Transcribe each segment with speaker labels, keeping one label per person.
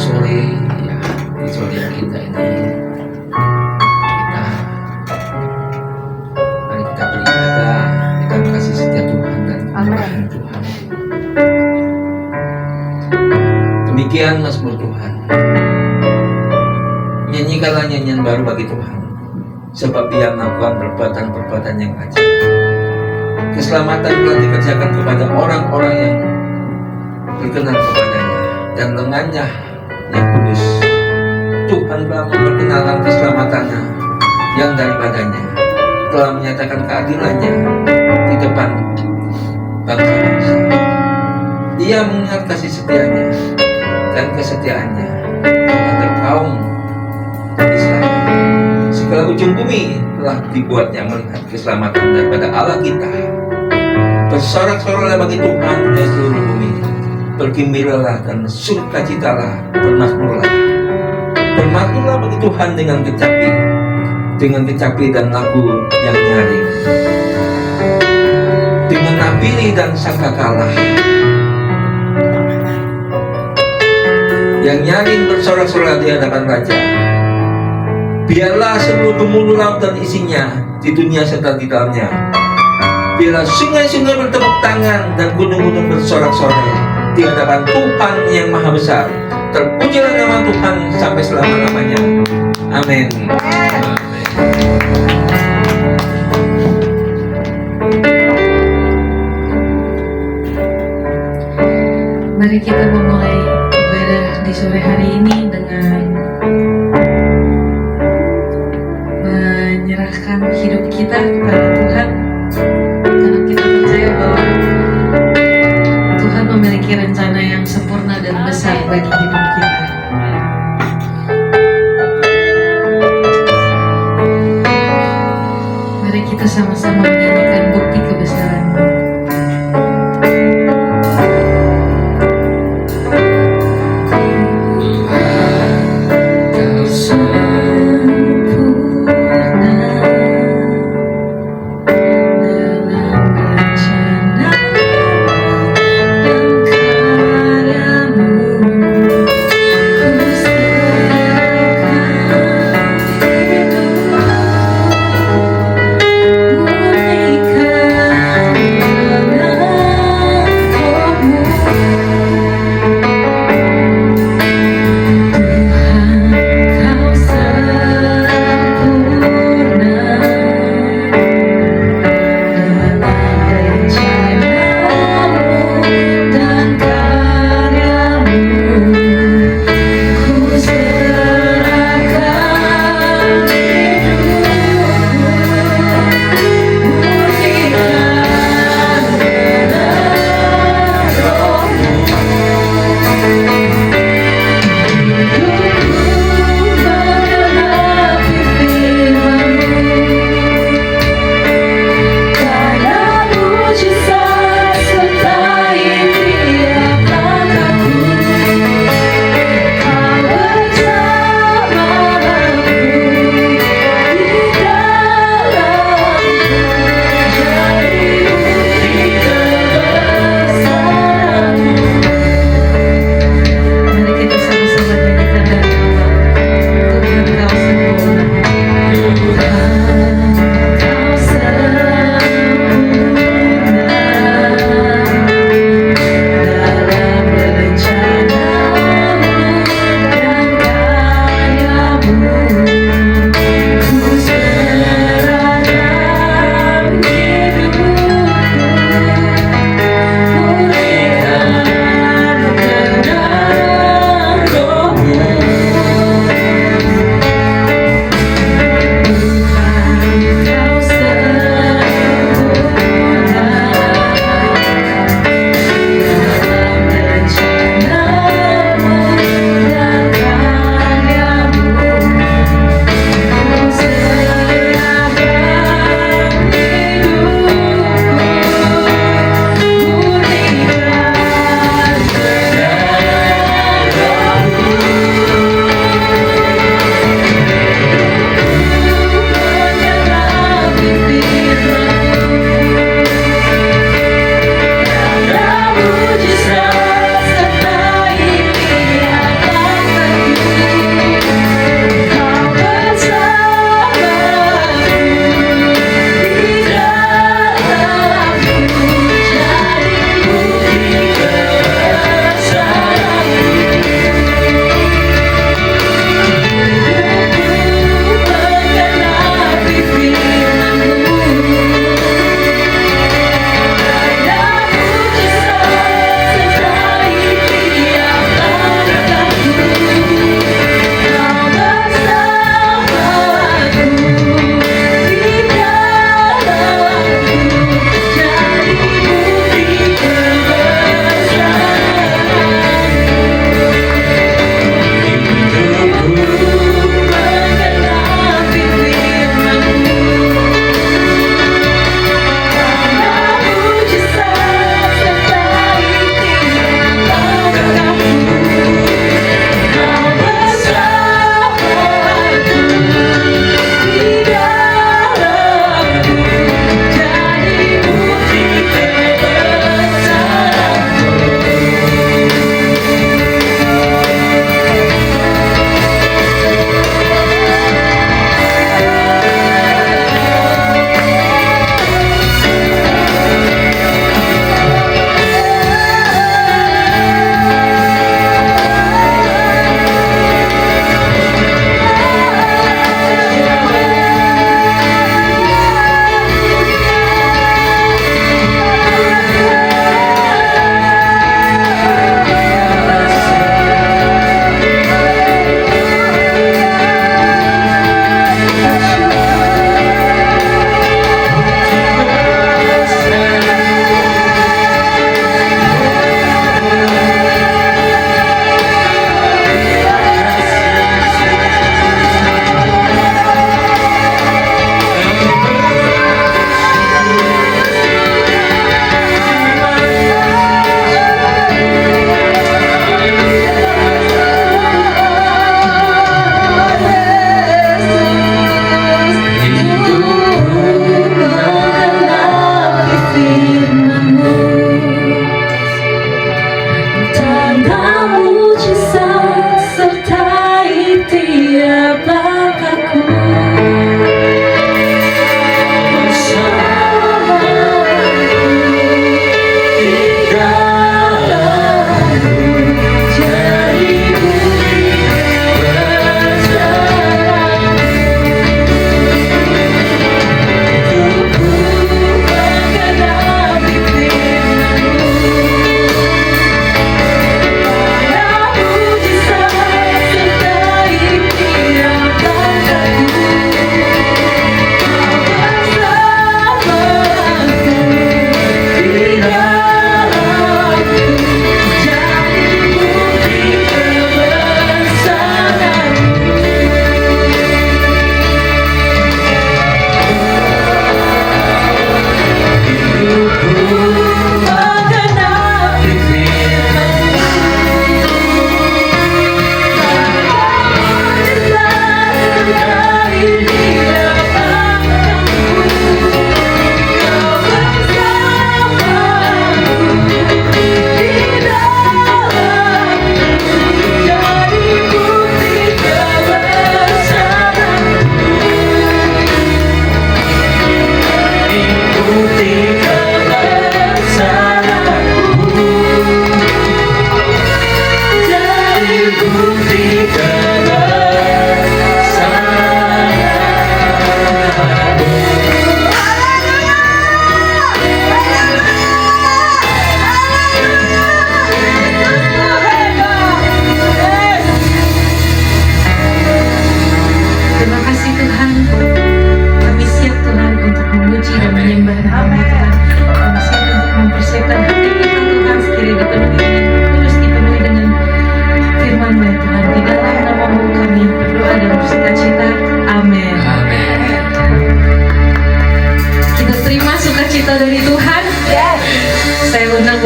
Speaker 1: sore ya, di sore kita ini mari kita beribadah, kita kasih setia Tuhan dan penyerahan Tuhan. Demikian Mazmur Tuhan. Nyanyikanlah nyanyian baru bagi Tuhan, sebab Dia melakukan perbuatan-perbuatan yang ajaib. Keselamatan telah dikerjakan kepada orang-orang yang berkenan kepadanya, dan lengannya yang kudus. Tuhan telah memperkenalkan keselamatannya yang daripadanya, telah menyatakan keadilannya di depan bangsa-bangsa. Ia mengingat kasih setianya dan kesetiaannya terhadap kaum Israel. Segala ujung bumi telah dibuatnya melihat keselamatan daripada Allah kita. Bersorak-soraklah bagi Tuhan ya seluruh bumi. Bergembiralah dan sukacitalah, bermakmurlah. Bermakmurlah bagi Tuhan dengan kecapi dan lagu yang nyaring, dengan nabili dan sangkakala. Yang nyaring bersorak-sorak di hadapan Raja. Biarlah seluruh gemuruh laut dan isinya di dunia serta di dalamnya. Biarlah sungai-sungai bertepuk tangan dan gunung-gunung bersorak-sorai di hadapan Tuhan yang Maha Besar. Terpujilah nama Tuhan sampai selama-lamanya. Amin.
Speaker 2: Mari kita memulai ibadah di sore hari ini dengan menyerahkan hidup kita kepada Tuhan, karena kita percaya bahwa Tuhan memiliki rencana yang sempurna dan besar bagi hidup kita. Mari kita sama-sama menyanyikan bukti kebesaran-Mu.
Speaker 1: Kau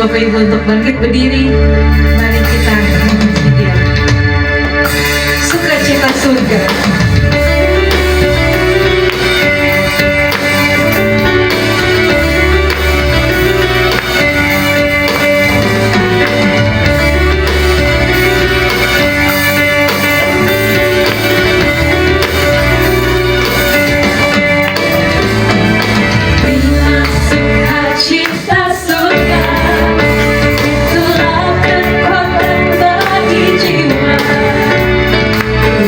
Speaker 2: Bapak Ibu untuk bangkit berdiri. Mari kita memuji Dia. Sukacita surga.
Speaker 3: Cinta surga, itulah kekuatan bagi jiwa.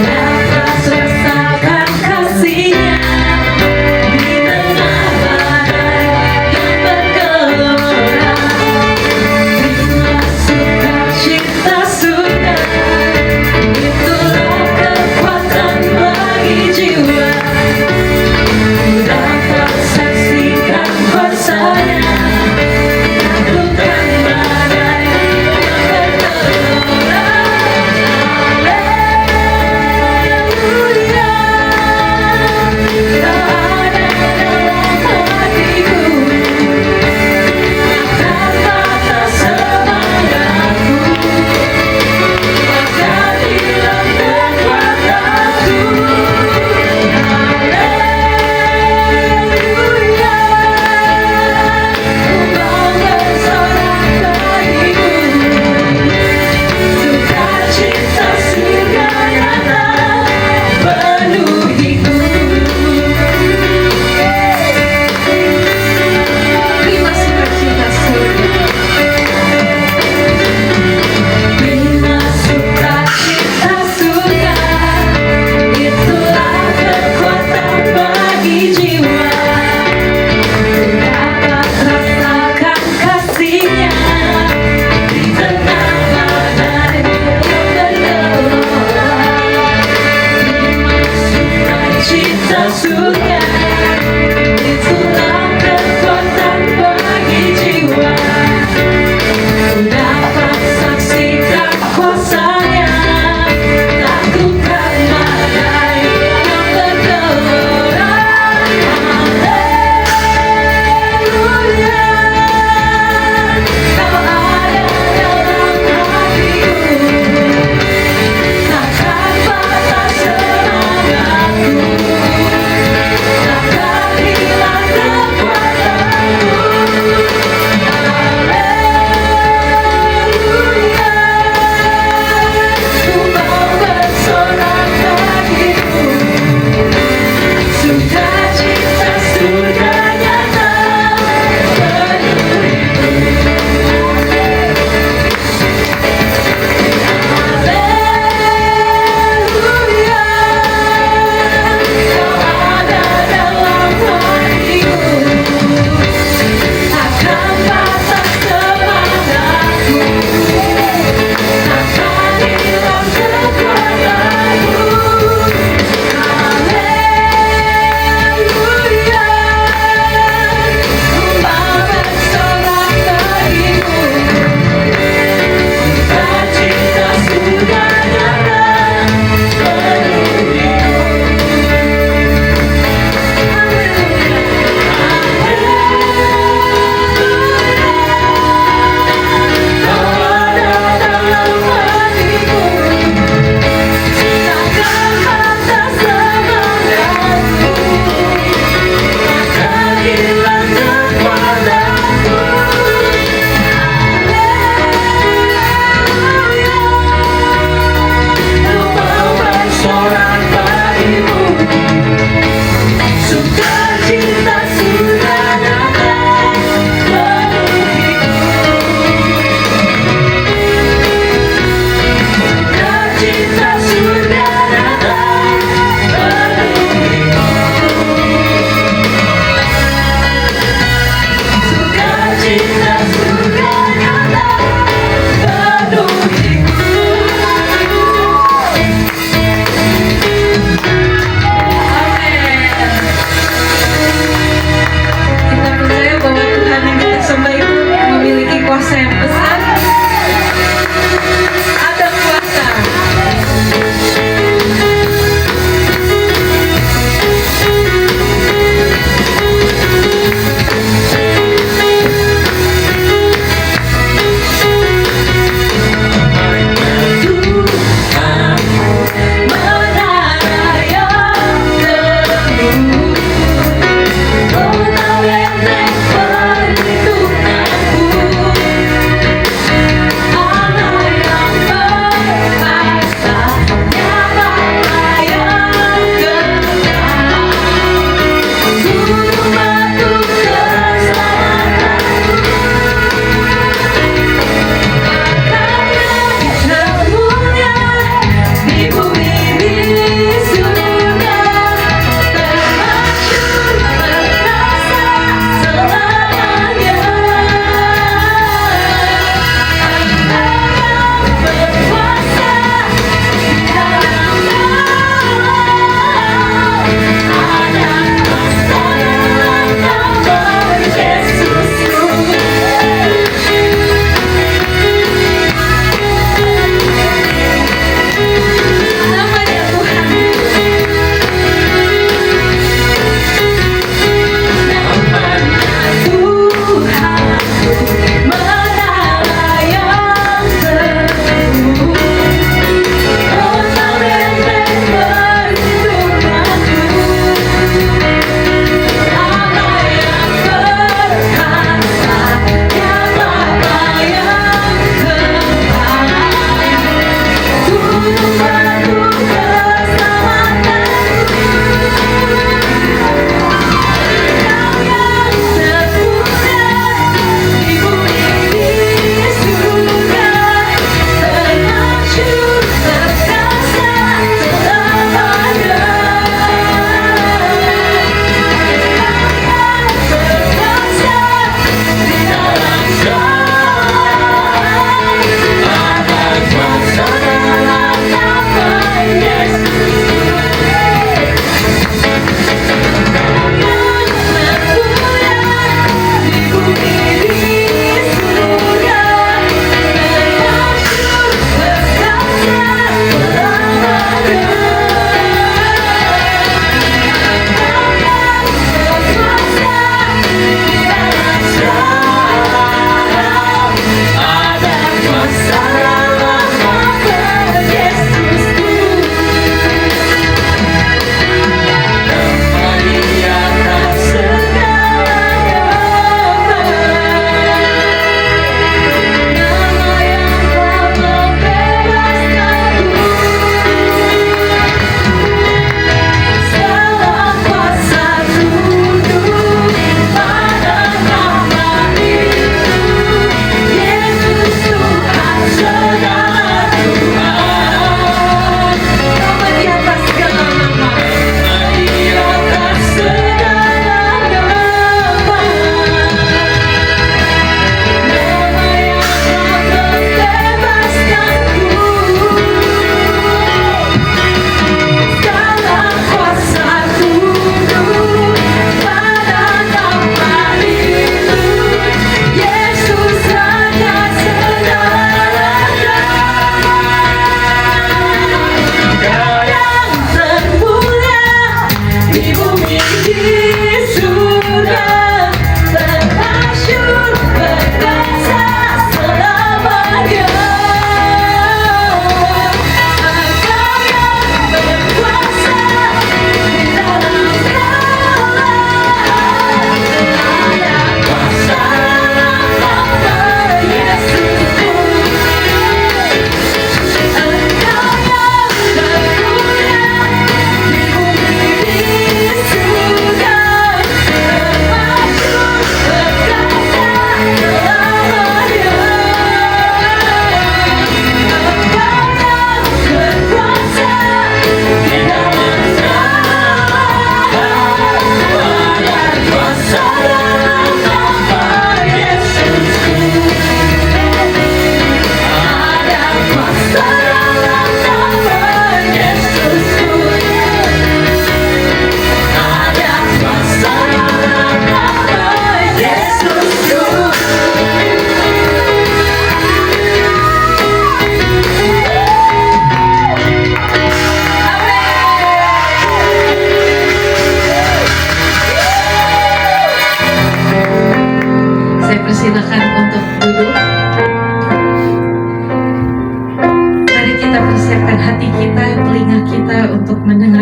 Speaker 3: Nafas rasakan kasih-Nya di tengah badai yang bergelora. Bila sukacita surga, itulah kekuatan bagi jiwa. Dapat saksikan kuasa-Nya. Surga, itulah kekuatan bagi jiwa. Dapat saksikan kuasa-Nya, takutkan badai yang bergelora. Haleluya, Kau ada dalam hatiku, takkan patah semangatku.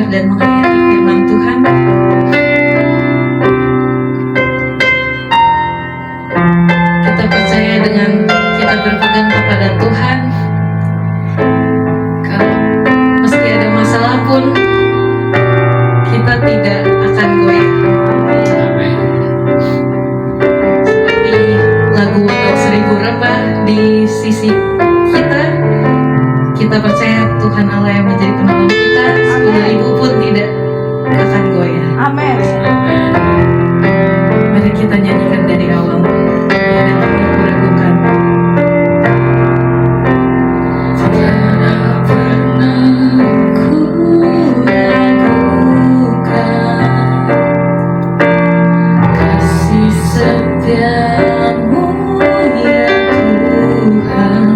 Speaker 2: dan menghayati firman Tuhan. Kita percaya dengan kita berpegang kepada Tuhan, kalau meski ada masalah pun kita tidak akan goyah. Seperti lagu Walau Seribu Rebah di sisi kita percaya Tuhan Allah yang menjadi penolong kita, 10.000 pun tidak akan goyah.
Speaker 3: Amin.
Speaker 2: Mari kita nyanyikan dari awal, biar yang ragu-ragukan. Tiada pernah ku ragukan kasih setiamu ya Tuhan.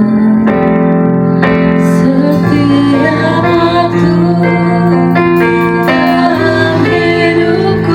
Speaker 2: Setiap waktu dalam hidupku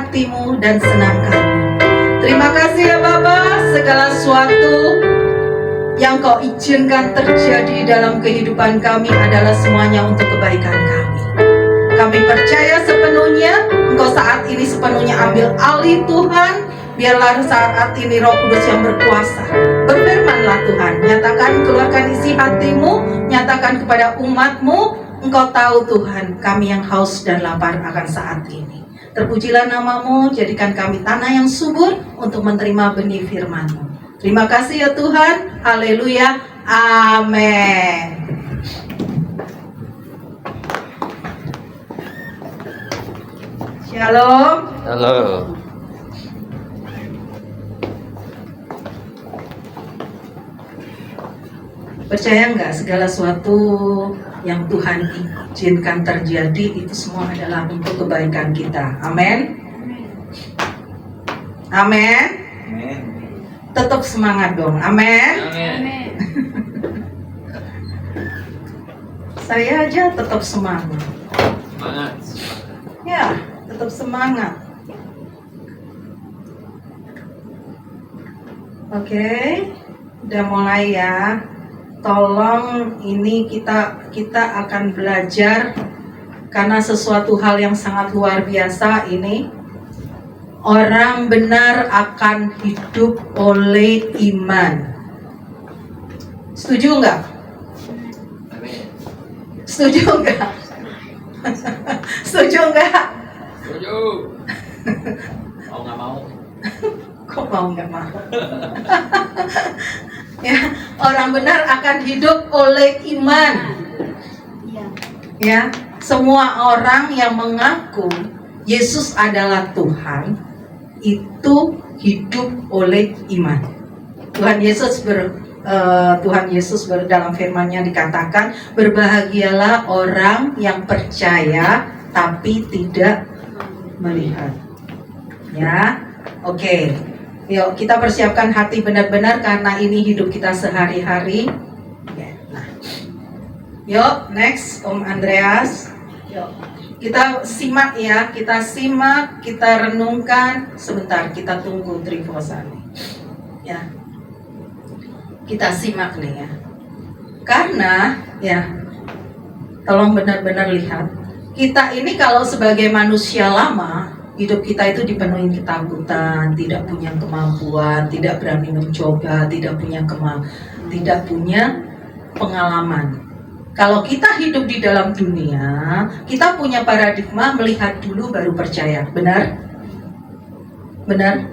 Speaker 4: hatimu dan senangkanmu. Terima kasih ya Bapa, segala sesuatu yang kau izinkan terjadi dalam kehidupan kami adalah semuanya untuk kebaikan kami. Kami percaya sepenuhnya Engkau saat ini sepenuhnya ambil alih Tuhan. Biarlah saat ini Roh Kudus yang berkuasa. Berfirmanlah Tuhan, nyatakan, keluarkan isi hatimu, nyatakan kepada umatmu. Engkau tahu Tuhan, kami yang haus dan lapar akan saat ini. Terpujilah namamu, jadikan kami tanah yang subur untuk menerima benih firman-Mu. Terima kasih ya Tuhan, haleluya, amin. Shalom.
Speaker 1: Halo.
Speaker 4: Percaya nggak segala sesuatu yang Tuhan izinkan terjadi itu semua adalah untuk kebaikan kita. Amin. Amin.
Speaker 1: Amin.
Speaker 4: Tetap semangat dong. Amin.
Speaker 1: Amin.
Speaker 4: Saya aja tetap semangat.
Speaker 1: Semangat.
Speaker 4: Ya, tetap semangat. Oke, udah mulai ya. Tolong ini kita akan belajar karena sesuatu hal yang sangat luar biasa ini. Orang benar akan hidup oleh iman. Setuju nggak? Setuju nggak? Setuju nggak?
Speaker 1: Setuju. Mau nggak mau?
Speaker 4: Kok mau nggak mau? Ya, orang benar akan hidup oleh iman. Ya, semua orang yang mengaku Yesus adalah Tuhan itu hidup oleh iman. Tuhan Yesus dalam firman-Nya dikatakan, berbahagialah orang yang percaya tapi tidak melihat. Ya, oke. Yuk kita persiapkan hati benar-benar karena ini hidup kita sehari-hari. Nah, yuk next Om Andreas. Yuk kita simak ya, kita renungkan sebentar, kita tunggu Trifosa nih. Ya, kita simak nih ya. Karena ya, tolong benar-benar lihat. Kita ini kalau sebagai manusia lama, hidup kita itu dipenuhi ketakutan, tidak punya kemampuan, tidak berani mencoba, tidak punya pengalaman. Kalau kita hidup di dalam dunia, kita punya paradigma melihat dulu baru percaya. Benar? Benar?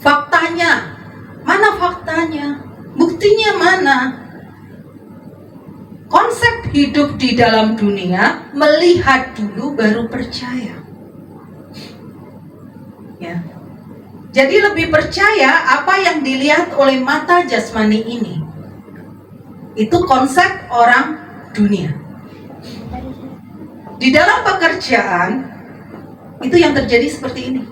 Speaker 4: Faktanya, mana faktanya? Buktinya mana? Konsep hidup di dalam dunia, melihat dulu baru percaya. Ya. Jadi lebih percaya apa yang dilihat oleh mata jasmani ini. Itu konsep orang dunia. Di dalam pekerjaan itu yang terjadi seperti ini.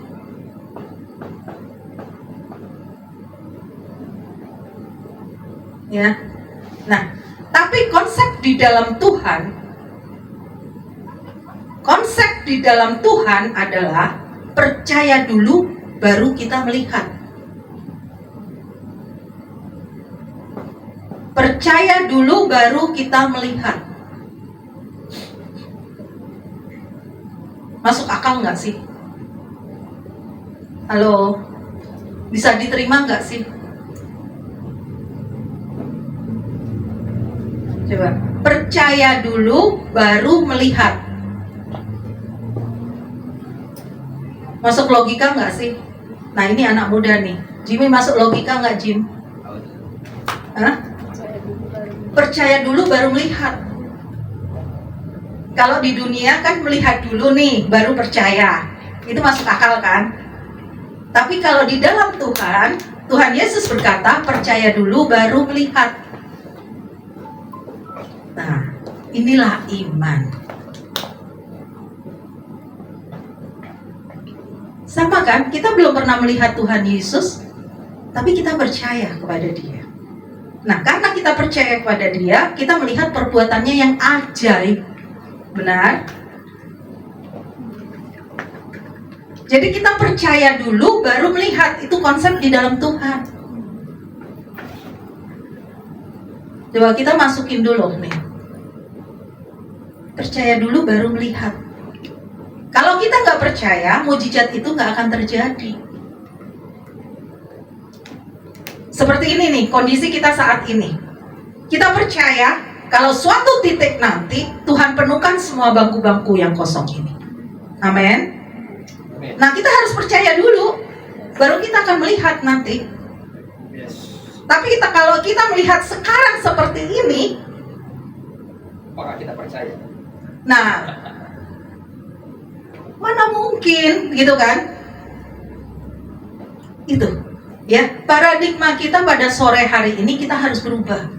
Speaker 4: Ya. Nah, tapi konsep di dalam Tuhan adalah percaya dulu baru kita melihat. Percaya dulu baru kita melihat. Masuk akal nggak sih? Halo, bisa diterima nggak sih? Coba, percaya dulu baru melihat. Masuk logika nggak sih? Nah ini anak muda nih. Jimmy masuk logika nggak Jim? Hah? Percaya dulu baru melihat. Kalau di dunia kan melihat dulu nih baru percaya. Itu masuk akal kan? Tapi kalau di dalam Tuhan Yesus berkata percaya dulu baru melihat. Nah inilah iman. Sama kan, kita belum pernah melihat Tuhan Yesus, tapi kita percaya kepada Dia. Nah, karena kita percaya kepada Dia, kita melihat perbuatannya yang ajaib. Benar? Jadi kita percaya dulu baru melihat, itu konsep di dalam Tuhan. Coba kita masukin dulu nih. Percaya dulu baru melihat. Kalau kita nggak percaya, mujizat itu nggak akan terjadi. Seperti ini nih, kondisi kita saat ini. Kita percaya kalau suatu titik nanti Tuhan penuhkan semua bangku-bangku yang kosong ini. Amin. Nah, kita harus percaya dulu, baru kita akan melihat nanti. Tapi kalau kita melihat sekarang seperti ini,
Speaker 1: Apakah kita percaya?
Speaker 4: nah, mana mungkin, gitu kan? Itu, ya, paradigma kita pada sore hari ini kita harus berubah.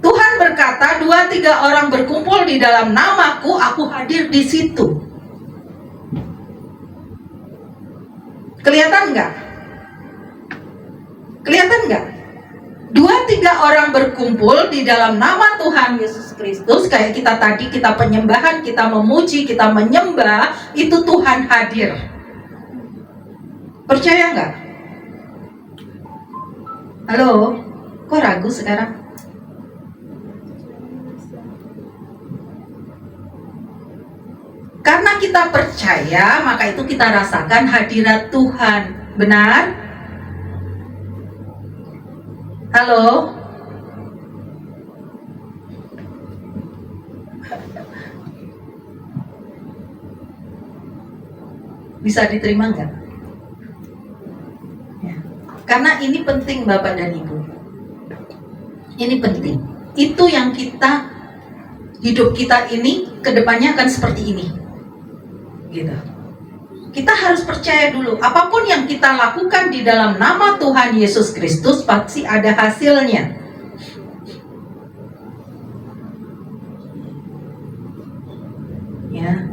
Speaker 4: Tuhan berkata, 2-3 orang berkumpul di dalam namaku, aku hadir di situ. Kelihatan nggak? Kelihatan nggak? 2-3 orang berkumpul di dalam nama Tuhan Yesus Kristus, kayak kita tadi, kita penyembahan, kita memuji, kita menyembah, itu Tuhan hadir. Percaya nggak? Halo? Kok ragu sekarang? Karena kita percaya, maka itu kita rasakan hadirat Tuhan. Benar? Halo? Bisa diterima nggak? Ya. Karena ini penting Bapak dan Ibu. Ini penting. Itu yang hidup kita ini kedepannya akan seperti ini. Gitu. Kita harus percaya dulu, apapun yang kita lakukan di dalam nama Tuhan Yesus Kristus pasti ada hasilnya. Ya.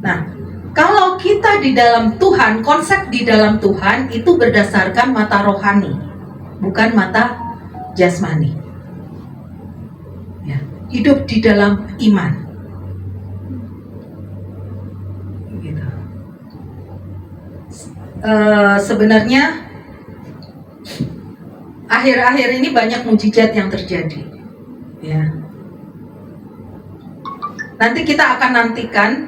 Speaker 4: Nah, kalau kita di dalam Tuhan, konsep di dalam Tuhan itu berdasarkan mata rohani, bukan mata jasmani. Ya. Hidup di dalam iman. Sebenarnya akhir-akhir ini banyak mujizat yang terjadi, ya. Nanti kita akan nantikan,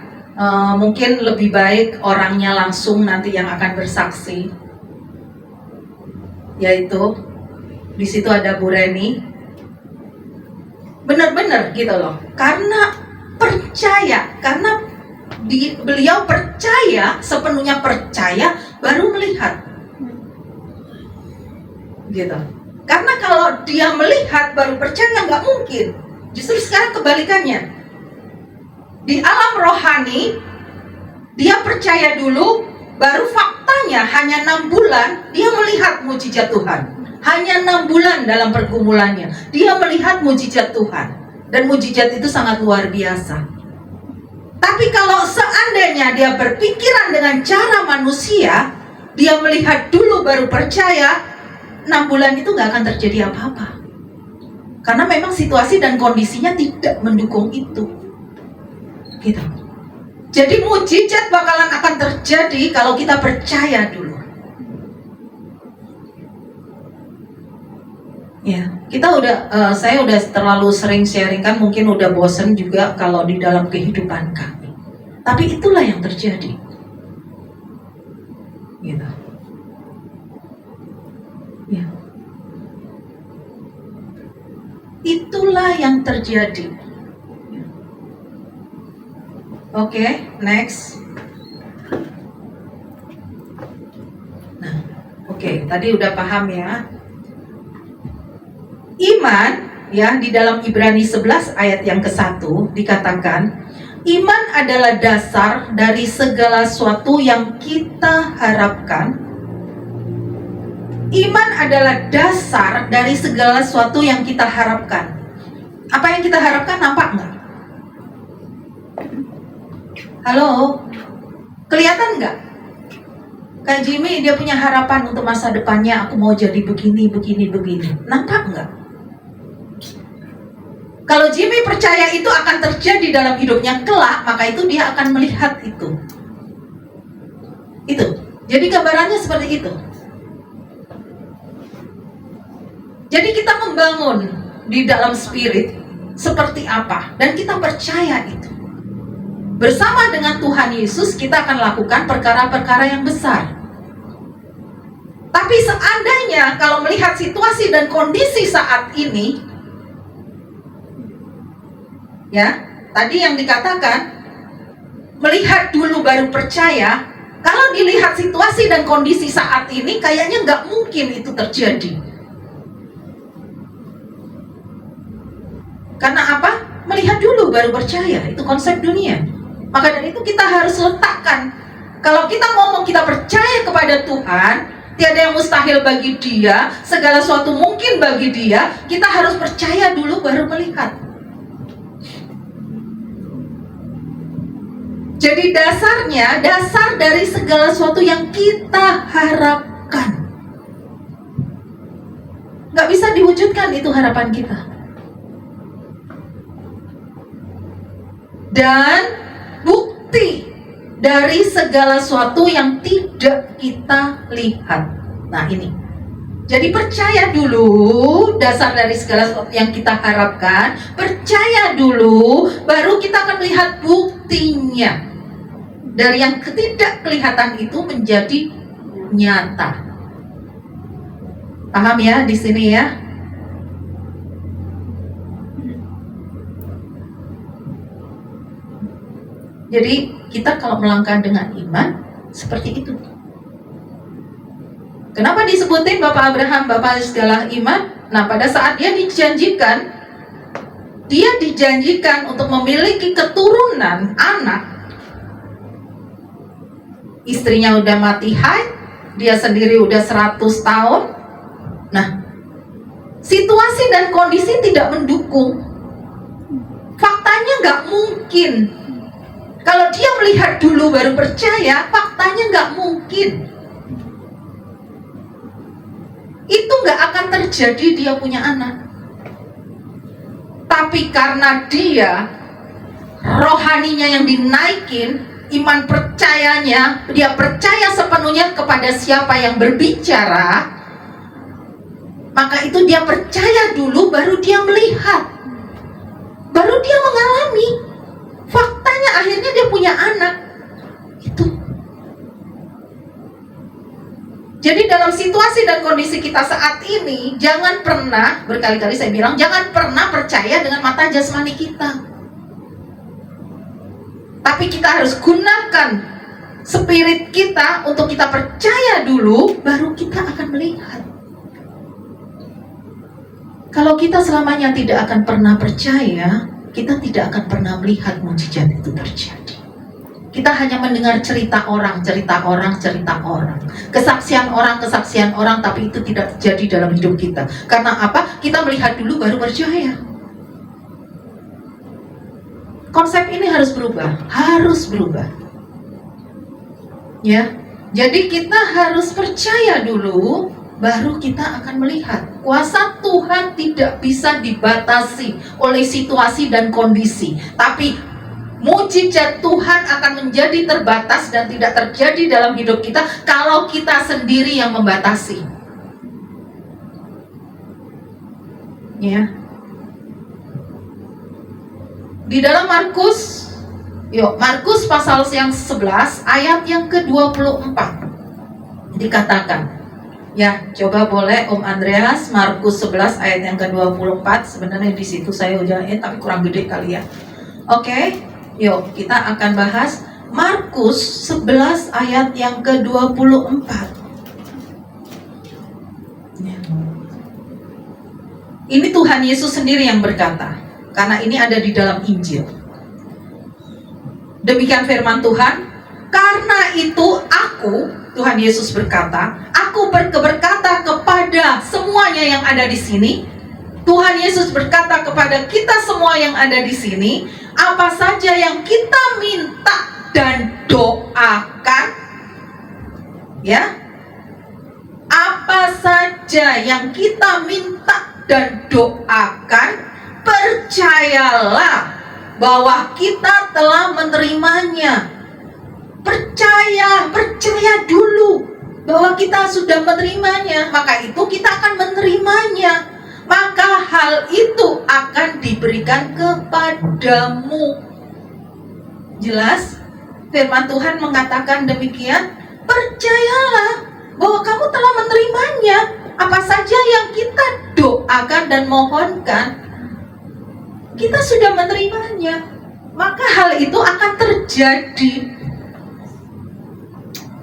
Speaker 4: mungkin lebih baik orangnya langsung nanti yang akan bersaksi, yaitu di situ ada Bu Reni. Benar-benar gitu loh, karena percaya, karena beliau percaya, sepenuhnya percaya, baru melihat. Gitu. Karena kalau dia melihat baru percaya nggak mungkin. Justru sekarang kebalikannya. Di alam rohani, dia percaya dulu, baru faktanya hanya 6 bulan dia melihat mujizat Tuhan. Hanya 6 bulan dalam pergumulannya, dia melihat mujizat Tuhan. Dan mujizat itu sangat luar biasa. Tapi kalau seandainya dia berpikiran dengan cara manusia, dia melihat dulu baru percaya, 6 bulan itu gak akan terjadi apa-apa. Karena memang situasi dan kondisinya tidak mendukung itu. Gitu. Jadi mujizat bakalan akan terjadi kalau kita percaya dulu. Ya, saya udah terlalu sering sharingkan, mungkin udah bosen juga kalau di dalam kehidupan kami. Tapi itulah yang terjadi. Gitu. Ya. Itulah yang terjadi. Oke, next. Nah, oke, tadi udah paham ya. Iman, ya, di dalam Ibrani 11 ayat yang ke-1 dikatakan, iman adalah dasar dari segala sesuatu yang kita harapkan. Iman adalah dasar dari segala sesuatu yang kita harapkan. Apa yang kita harapkan, nampak nggak? Halo? Kelihatan nggak? Kak Jimmy, dia punya harapan untuk masa depannya, aku mau jadi begini, begini, begini. Nampak nggak? Kalau Jimmy percaya percaya itu akan terjadi dalam hidupnya kelak, maka itu dia akan melihat itu. Itu. Jadi gambarannya seperti itu. Jadi kita membangun di dalam spirit seperti apa, dan kita percaya itu. Bersama dengan Tuhan Yesus kita akan lakukan perkara-perkara yang besar. Tapi seandainya kalau melihat situasi dan kondisi saat ini, ya, tadi yang dikatakan melihat dulu baru percaya. Kalau dilihat situasi dan kondisi saat ini, kayaknya nggak mungkin itu terjadi. Karena apa? Melihat dulu baru percaya. Itu konsep dunia. Maka dari itu kita harus letakkan. Kalau kita ngomong kita percaya kepada Tuhan, tiada yang mustahil bagi Dia, segala sesuatu mungkin bagi Dia, kita harus percaya dulu baru melihat. Jadi dasarnya, dasar dari segala sesuatu yang kita harapkan, nggak bisa diwujudkan itu harapan kita. Dan bukti dari segala sesuatu yang tidak kita lihat. Nah ini. Jadi percaya dulu, dasar dari segala sesuatu yang kita harapkan. Percaya dulu, baru kita akan melihat buktinya. Dari yang tidak kelihatan itu menjadi nyata. Paham ya di sini ya? Jadi kita kalau melangkah dengan iman seperti itu. Kenapa disebutin Bapak Abraham, Bapak segala iman? Nah, pada saat dia dijanjikan untuk memiliki keturunan anak. Istrinya udah mati haid, dia sendiri udah 100 tahun. Nah, situasi dan kondisi tidak mendukung. Faktanya nggak mungkin. Kalau dia melihat dulu baru percaya, faktanya nggak mungkin. Itu nggak akan terjadi dia punya anak. Tapi karena dia rohaninya yang dinaikin, iman percayanya, dia percaya sepenuhnya kepada siapa yang berbicara, maka itu dia percaya dulu baru dia melihat. Baru dia mengalami. Faktanya akhirnya dia punya anak. Itu. Jadi dalam situasi dan kondisi kita saat ini, jangan pernah, berkali-kali saya bilang, jangan pernah percaya dengan mata jasmani kita. Tapi kita harus gunakan spirit kita untuk kita percaya dulu, baru kita akan melihat. Kalau kita selamanya tidak akan pernah percaya, kita tidak akan pernah melihat mukjizat itu terjadi. Kita hanya mendengar cerita orang, kesaksian orang, tapi itu tidak terjadi dalam hidup kita. Karena apa? Kita melihat dulu baru percaya. Konsep ini harus berubah. Ya, jadi kita harus percaya dulu, baru kita akan melihat. Kuasa Tuhan tidak bisa dibatasi oleh situasi dan kondisi. Tapi mukjizat Tuhan akan menjadi terbatas dan tidak terjadi dalam hidup kita kalau kita sendiri yang membatasi. Ya. Di dalam Markus pasal yang 11 ayat yang ke-24 dikatakan. Ya, coba boleh Om Andreas, Markus 11 ayat yang ke-24. Sebenarnya di situ saya udah tapi kurang gede kali ya. Oke, yuk kita akan bahas Markus 11 ayat yang ke-24. Ya. Ini Tuhan Yesus sendiri yang berkata, karena ini ada di dalam Injil. Demikian firman Tuhan, karena itu Tuhan Yesus berkata, aku berkata kepada semuanya yang ada di sini. Tuhan Yesus berkata kepada kita semua yang ada di sini, apa saja yang kita minta dan doakan, ya, apa saja yang kita minta dan doakan, percayalah bahwa kita telah menerimanya. Percaya dulu bahwa kita sudah menerimanya, maka itu kita akan menerimanya. Maka hal itu akan diberikan kepadamu. Jelas? Firman Tuhan mengatakan demikian. Percayalah bahwa kamu telah menerimanya. Apa saja yang kita doakan dan mohonkan, kita sudah menerimanya. Maka hal itu akan terjadi.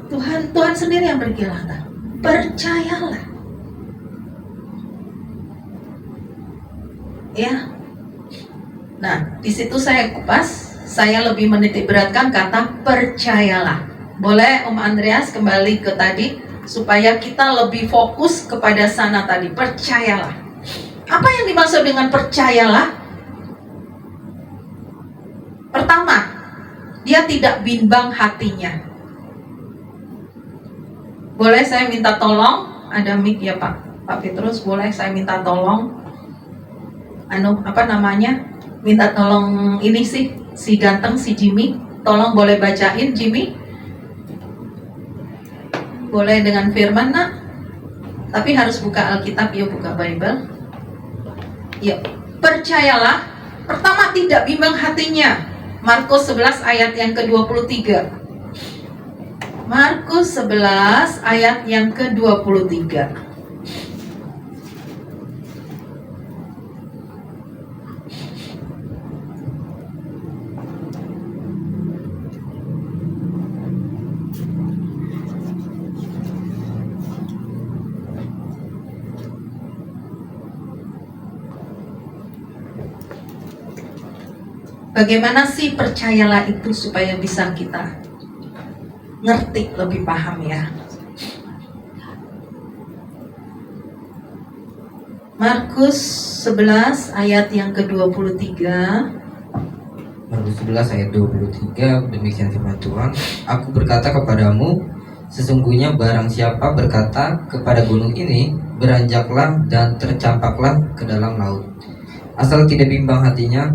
Speaker 4: Tuhan sendiri yang berkata, percayalah. Ya. Nah, di situ saya kupas, saya lebih menitik beratkan kata percayalah. Boleh Om Andreas kembali ke tadi supaya kita lebih fokus kepada sana tadi, percayalah. Apa yang dimaksud dengan percayalah? Pertama, dia tidak bimbang hatinya. Boleh saya minta tolong? Ada mic ya Pak Petrus, boleh saya minta tolong? Minta tolong ini sih, si ganteng, si Jimmy. Tolong boleh bacain Jimmy? Boleh dengan firman nak? Tapi harus buka Alkitab, yuk buka Bible. Yuk, percayalah. Pertama, tidak bimbang hatinya. Markus 11 ayat yang ke-23. Markus 11 ayat yang ke-23. Bagaimana sih percayalah itu supaya bisa kita ngerti, lebih paham ya. Markus 11 ayat yang ke-23.
Speaker 5: Markus 11 ayat 23, demikian firman Tuhan. Aku berkata kepadamu, sesungguhnya barang siapa berkata kepada gunung ini, beranjaklah dan tercampaklah ke dalam laut, asal tidak bimbang hatinya,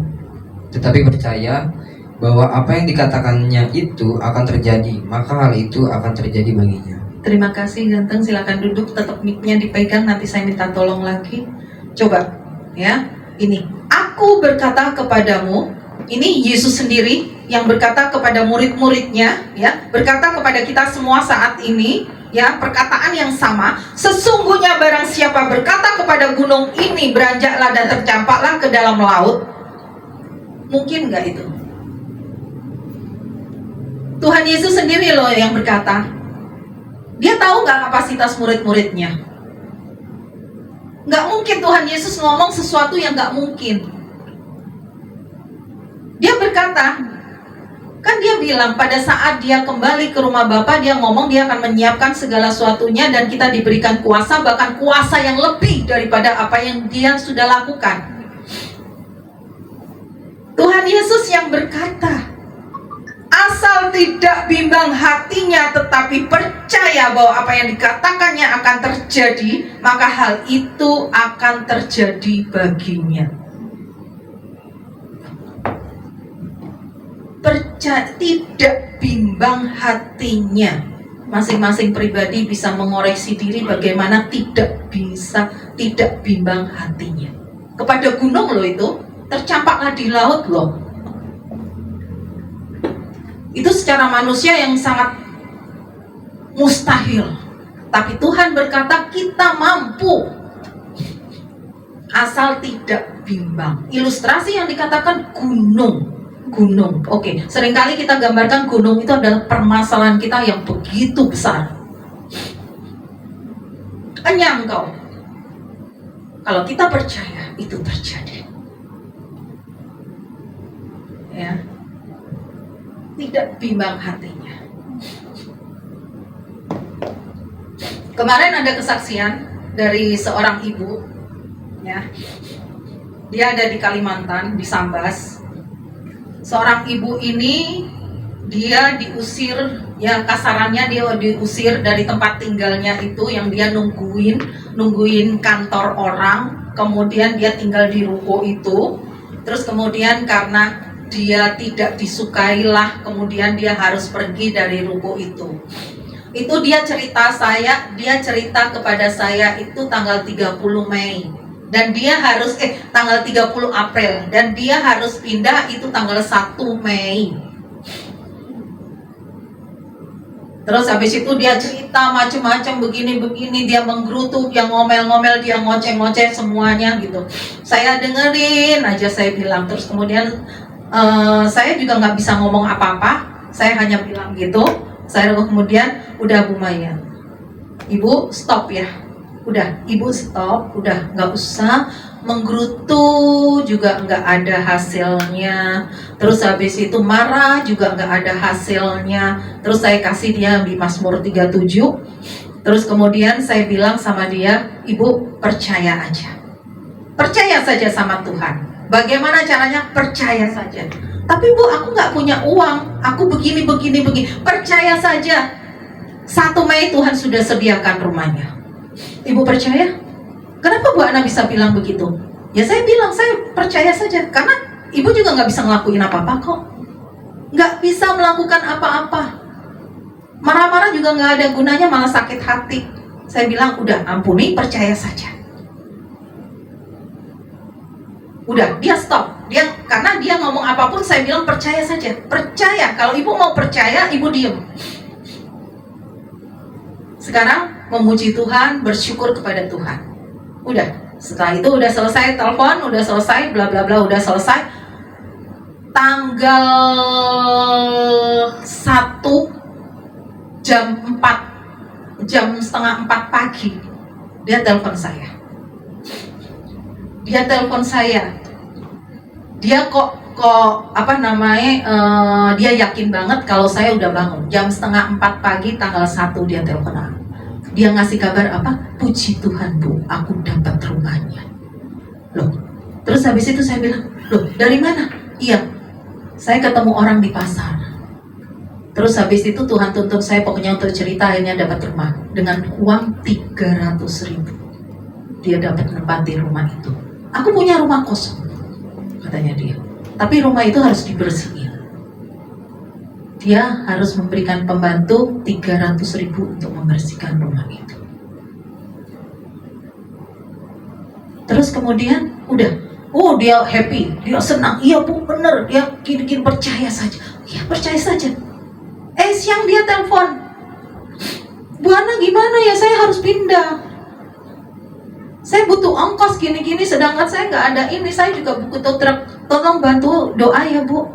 Speaker 5: tetapi percaya bahwa apa yang dikatakannya itu akan terjadi, maka hal itu akan terjadi baginya.
Speaker 4: Terima kasih ganteng, silakan duduk, tetap mic-nya dipegang, nanti saya minta tolong lagi. Coba ya, ini aku berkata kepadamu, ini Yesus sendiri yang berkata kepada murid-muridnya, ya, berkata kepada kita semua saat ini, ya, perkataan yang sama. Sesungguhnya barang siapa berkata kepada gunung ini, beranjaklah dan tercampaklah ke dalam laut, mungkin nggak itu? Tuhan Yesus sendiri loh yang berkata. Dia tahu nggak kapasitas murid-muridnya? Nggak mungkin Tuhan Yesus ngomong sesuatu yang nggak mungkin. Dia berkata, kan dia bilang pada saat dia kembali ke rumah Bapa, dia ngomong dia akan menyiapkan segala sesuatunya dan kita diberikan kuasa, bahkan kuasa yang lebih daripada apa yang dia sudah lakukan. Tuhan Yesus yang berkata, asal tidak bimbang hatinya tetapi percaya bahwa apa yang dikatakannya akan terjadi, maka hal itu akan terjadi baginya. Percaya, tidak bimbang hatinya. Masing-masing pribadi bisa mengoreksi diri bagaimana tidak bimbang hatinya. Kepada gunung loh itu, tercampaklah di laut loh. Itu secara manusia yang sangat mustahil. Tapi Tuhan berkata kita mampu, asal tidak bimbang. Ilustrasi yang dikatakan gunung. Oke, seringkali kita gambarkan gunung itu adalah permasalahan kita yang begitu besar. Kenyang kau. Kalau kita percaya, itu terjadi. Ya. Tidak bimbang hatinya. Kemarin ada kesaksian dari seorang ibu, ya. Dia ada di Kalimantan, di Sambas. Seorang ibu ini dia diusir, ya kasarannya dia diusir dari tempat tinggalnya itu yang dia nungguin kantor orang kemudian dia tinggal di ruko itu, terus kemudian karena dia tidak disukailah, kemudian dia harus pergi dari ruko itu. Itu dia cerita kepada saya itu tanggal 30 Mei. Dan dia harus tanggal 30 April dan dia harus pindah itu tanggal 1 Mei. Terus habis itu dia cerita macam-macam begini-begini, dia menggerutu, dia ngomel-ngomel, dia ngoceh-ngoceh semuanya gitu. Saya dengerin aja, saya bilang. Terus kemudian saya juga nggak bisa ngomong apa-apa, saya hanya bilang gitu. Saya kemudian, udah Bu Maya, Ibu stop ya. Udah, Ibu stop, udah nggak usah menggerutu juga nggak ada hasilnya. Terus habis itu marah juga nggak ada hasilnya. Terus saya kasih dia di Mazmur 37. Terus kemudian saya bilang sama dia, Ibu percaya aja. Percaya saja sama Tuhan. Bagaimana caranya? Percaya saja. Tapi Bu, aku nggak punya uang. Aku begini. Percaya saja. 1 Mei Tuhan sudah sediakan rumahnya. Ibu percaya? Kenapa Bu Ana bisa bilang begitu? Ya saya bilang, saya percaya saja. Karena Ibu juga nggak bisa ngelakuin apa-apa kok. Nggak bisa melakukan apa-apa. Marah-marah juga nggak ada gunanya, malah sakit hati. Saya bilang, udah ampuni, percaya saja. Udah, dia stop. Karena dia ngomong apapun, saya bilang percaya saja. Percaya, kalau Ibu mau percaya, Ibu diem. Sekarang memuji Tuhan, bersyukur kepada Tuhan. Udah, setelah itu udah selesai telepon, udah selesai bla bla bla, udah selesai. Tanggal 1 jam 4, jam setengah 4 pagi, dia telepon saya. Dia kok dia yakin banget kalau saya udah bangun. Jam setengah 4 pagi tanggal 1 dia telepon aku. Dia ngasih kabar apa? Puji Tuhan Bu, aku dapat rumahnya. Loh, terus habis itu saya bilang, loh dari mana? Iya, saya ketemu orang di pasar. Terus habis itu Tuhan tuntun saya pokoknya untuk cerita, akhirnya dapat rumah. Dengan uang 300.000 dia dapat menempati rumah itu. Aku punya rumah kosong, katanya dia. Tapi rumah itu harus dibersihin. Dia harus memberikan pembantu 300.000 untuk membersihkan rumah itu. Terus kemudian udah, dia happy, dia senang. Iya Bu, bener, dia gini-gini, percaya saja. Iya percaya saja. Siang dia telepon, Bu Ana gimana ya, saya harus pindah. Saya butuh ongkos gini-gini, sedangkan saya nggak ada ini, saya juga butuh truk. Tolong bantu doa ya Bu.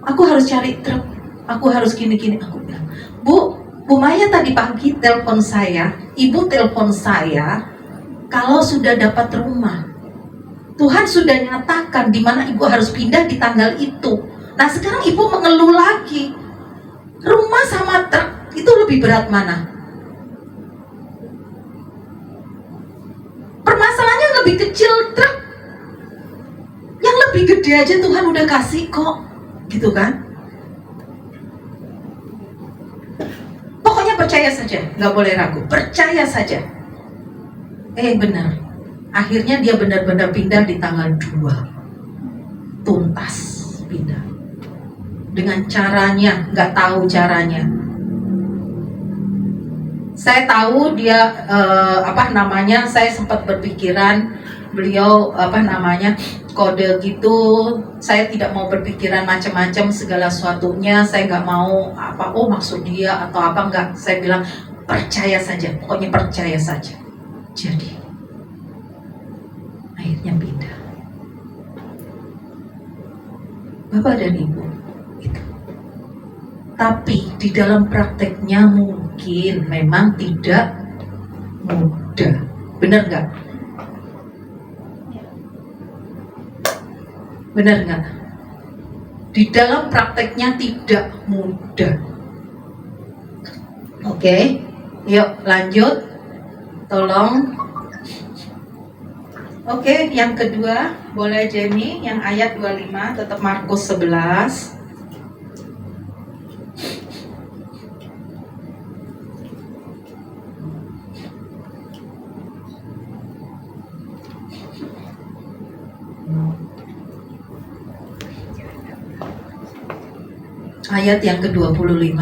Speaker 4: Aku harus cari truk, aku harus gini-gini. Aku bilang, Bu Maya tadi pagi telepon saya, Ibu telepon saya, kalau sudah dapat rumah. Tuhan sudah nyatakan di mana Ibu harus pindah di tanggal itu. Nah sekarang Ibu mengeluh lagi. Rumah sama truk itu lebih berat mana? Permasalahannya lebih kecil truk. Yang lebih gede aja Tuhan udah kasih kok. Gitu kan? Pokoknya percaya saja, nggak boleh ragu. Percaya saja. Benar. Akhirnya dia benar-benar pindah di tanggal 2. Tuntas pindah. Dengan caranya, nggak tahu caranya. Saya tahu dia saya sempat berpikiran beliau kode gitu. Saya tidak mau berpikiran macam-macam segala sesuatunya. Saya nggak mau maksud dia atau apa, nggak. Saya bilang percaya saja, pokoknya percaya saja. Jadi akhirnya pindah. Bapak dan Ibu, itu. Tapi di dalam prakteknya mungkin memang tidak mudah. Benar nggak? Benar nggak? Di dalam prakteknya tidak mudah. Oke, yuk lanjut. Tolong. Oke, yang kedua, boleh Jenny, yang ayat 25, tetap Markus 11. ayat yang ke-25.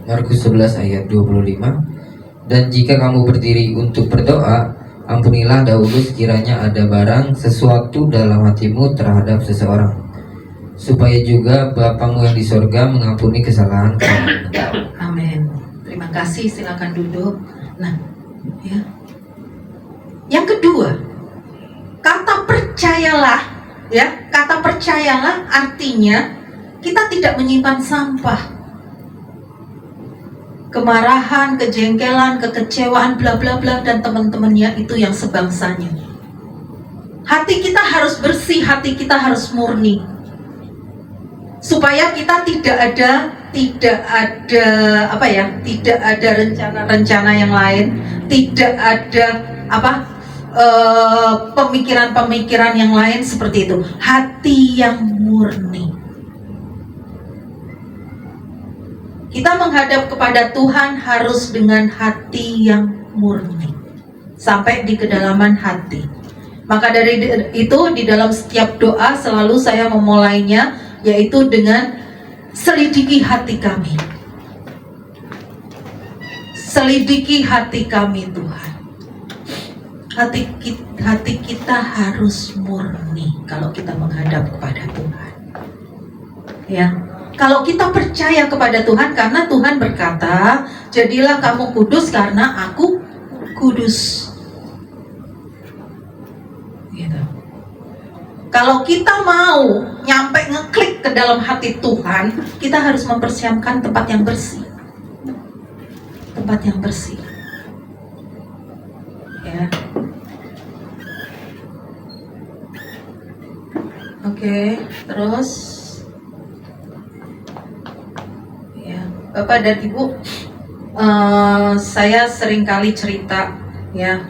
Speaker 5: Markus 11 ayat 25. Dan jika kamu berdiri untuk berdoa, ampunilah dahulu sekiranya ada barang sesuatu dalam hatimu terhadap seseorang, supaya juga Bapamu yang di sorga mengampuni kesalahan kamu.
Speaker 4: Amin. Terima kasih, silakan duduk. Nah, ya. Yang kedua, kata percayalah, ya. Kata percayalah artinya kita tidak menyimpan sampah. Kemarahan, kejengkelan, kekecewaan, bla bla bla dan teman-temannya itu yang sebangsanya. Hati kita harus bersih, hati kita harus murni. Supaya kita tidak ada rencana-rencana yang lain, tidak ada pemikiran-pemikiran yang lain seperti itu. Hati yang murni. Kita menghadap kepada Tuhan harus dengan hati yang murni, sampai di kedalaman hati. Maka dari itu di dalam setiap doa selalu saya memulainya yaitu dengan selidiki hati kami. Selidiki hati kami Tuhan. Hati kita harus murni kalau kita menghadap kepada Tuhan. Ya. Kalau kita percaya kepada Tuhan, karena Tuhan berkata, jadilah kamu kudus karena aku kudus. Gitu. Kalau kita mau nyampe ngeklik ke dalam hati Tuhan, kita harus mempersiapkan tempat yang bersih. Tempat yang bersih. Ya. Oke, terus Bapak dan Ibu, saya seringkali cerita, ya,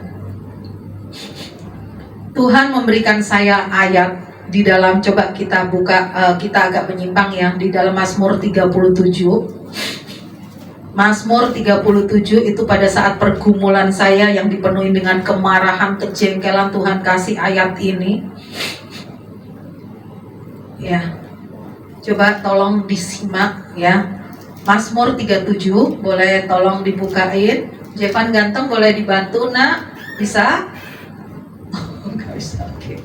Speaker 4: Tuhan memberikan saya ayat di dalam, coba kita buka, kita agak menyimpang ya, di dalam Mazmur 37. Mazmur 37 itu pada saat pergumulan saya yang dipenuhi dengan kemarahan, kejengkelan, Tuhan kasih ayat ini. Ya, coba tolong disimak ya. Mazmur 37, boleh tolong dibukain. Jevan ganteng boleh dibantu nak? Bisa? Oh, nggak bisa, oke.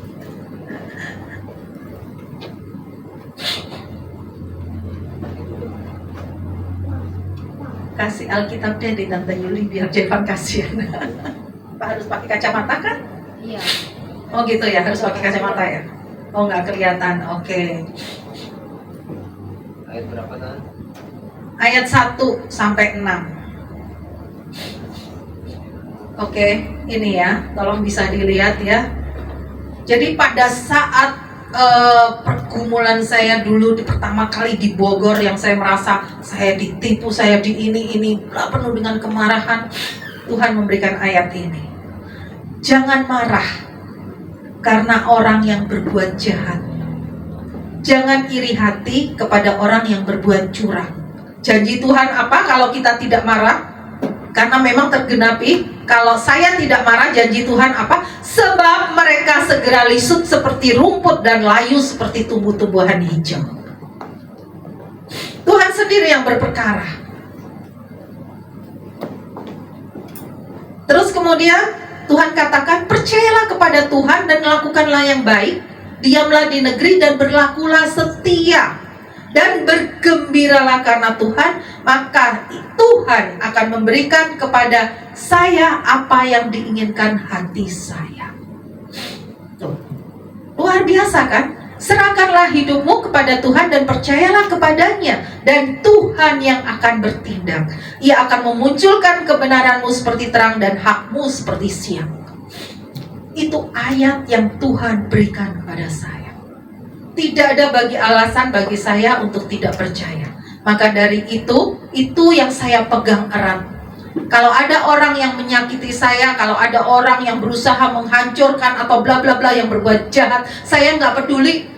Speaker 4: Kasih Alkitabnya di Tante Yuli biar Jevan kasihan. Pak harus pakai kacamata kan?
Speaker 2: Iya.
Speaker 4: Oh gitu ya, harus pakai kacamata ya? Oh nggak kelihatan, oke.
Speaker 5: Ayat berapa kan?
Speaker 4: Ayat 1 sampai 6. Oke, ini ya, tolong bisa dilihat ya. Jadi pada saat pergumulan saya dulu di pertama kali di Bogor, yang saya merasa saya ditipu, saya di ini penuh dengan kemarahan, Tuhan memberikan ayat ini. Jangan marah karena orang yang berbuat jahat. Jangan iri hati kepada orang yang berbuat curang. Janji Tuhan apa kalau kita tidak marah? Karena memang tergenapi, kalau saya tidak marah, janji Tuhan apa? Sebab mereka segera lisut seperti rumput dan layu seperti tumbuh-tumbuhan hijau. Tuhan sendiri yang berperkara. Terus kemudian Tuhan katakan, percayalah kepada Tuhan dan lakukanlah yang baik. Diamlah di negeri dan berlakulah setia. Dan bergembiralah karena Tuhan, maka Tuhan akan memberikan kepada saya apa yang diinginkan hati saya. Tuh. Luar biasa kan? Serahkanlah hidupmu kepada Tuhan dan percayalah kepadanya, dan Tuhan yang akan bertindak. Ia akan memunculkan kebenaranmu seperti terang dan hakmu seperti siang. Itu ayat yang Tuhan berikan kepada saya. Tidak ada alasan bagi saya untuk tidak percaya. Maka dari itu yang saya pegang erat. Kalau ada orang yang menyakiti saya, kalau ada orang yang berusaha menghancurkan atau bla bla bla yang berbuat jahat, saya nggak peduli.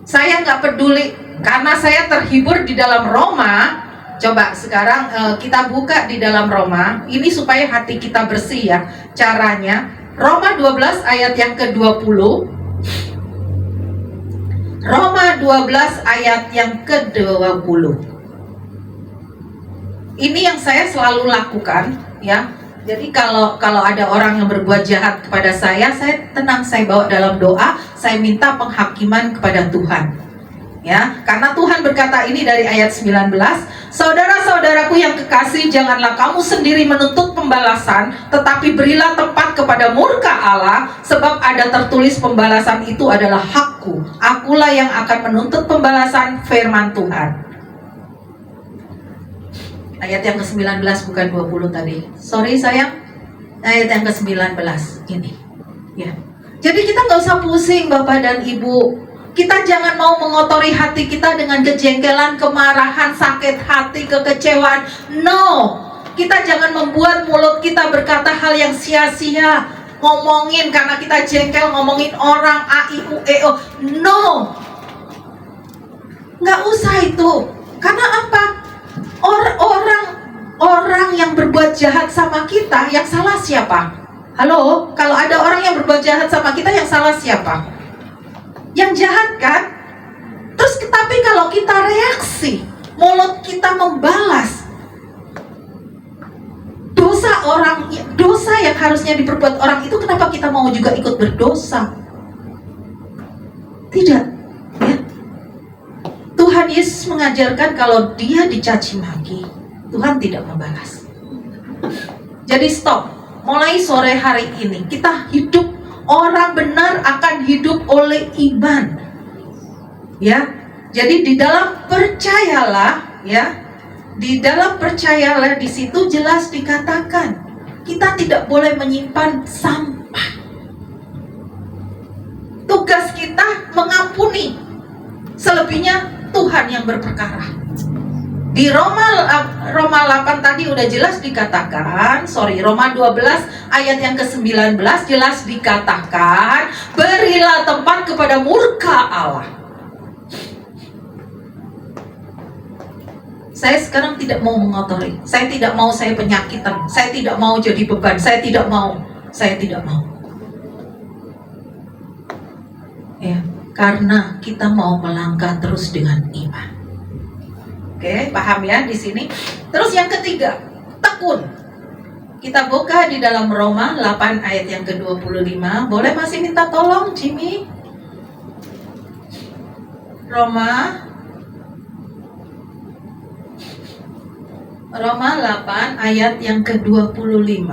Speaker 4: Saya nggak peduli karena saya terhibur di dalam Roma. Coba sekarang kita buka di dalam Roma. Ini supaya hati kita bersih ya. Caranya Roma 12 ayat yang ke-20. Roma 12 ayat yang ke-20. Ini yang saya selalu lakukan, ya. Jadi kalau ada orang yang berbuat jahat kepada saya tenang, saya bawa dalam doa, saya minta penghakiman kepada Tuhan. Ya, karena Tuhan berkata ini dari ayat 19, saudara-saudaraku yang kekasih, janganlah kamu sendiri menuntut pembalasan, tetapi berilah tempat kepada murka Allah, sebab ada tertulis pembalasan itu adalah hakku. Akulah yang akan menuntut pembalasan, firman Tuhan. Ayat yang ke-19 bukan 20 tadi. Sorry sayang. Ayat yang ke-19 ini. Ya. Jadi kita nggak usah pusing Bapak dan Ibu. Kita jangan mau mengotori hati kita dengan kejengkelan, kemarahan, sakit hati, kekecewaan. No. Kita jangan membuat mulut kita berkata hal yang sia-sia. Ngomongin karena kita jengkel, ngomongin orang A, I, U, E, O. No. Nggak usah itu. Karena apa? Orang yang berbuat jahat sama kita, yang salah siapa? Halo, kalau ada orang yang berbuat jahat sama kita, yang salah siapa? Yang jahat kan? Terus tapi kalau kita reaksi, mulut kita membalas dosa yang harusnya diperbuat orang itu, kenapa kita mau juga ikut berdosa? Tidak, ya. Tuhan Yesus mengajarkan kalau dia dicaci maki, Tuhan tidak membalas. Jadi stop. Mulai sore hari ini kita hidup, orang benar akan hidup oleh iman. Ya. Jadi di dalam percayalah, ya. Di dalam percayalah, di situ jelas dikatakan kita tidak boleh menyimpan sampah. Tugas kita mengampuni. Selebihnya Tuhan yang berperkara. Di Roma 8 tadi udah jelas dikatakan, Roma 12 ayat yang ke-19 jelas dikatakan, berilah tempat kepada murka Allah. Saya sekarang tidak mau mengotori, saya tidak mau saya penyakitan, saya tidak mau jadi beban, saya tidak mau. Ya, karena kita mau melangkah terus dengan iman. Oke, paham ya di sini? Terus yang ketiga, tekun. Kita buka di dalam Roma 8 ayat yang ke-25. Boleh masih minta tolong, Jimmy? Roma 8 ayat yang ke-25.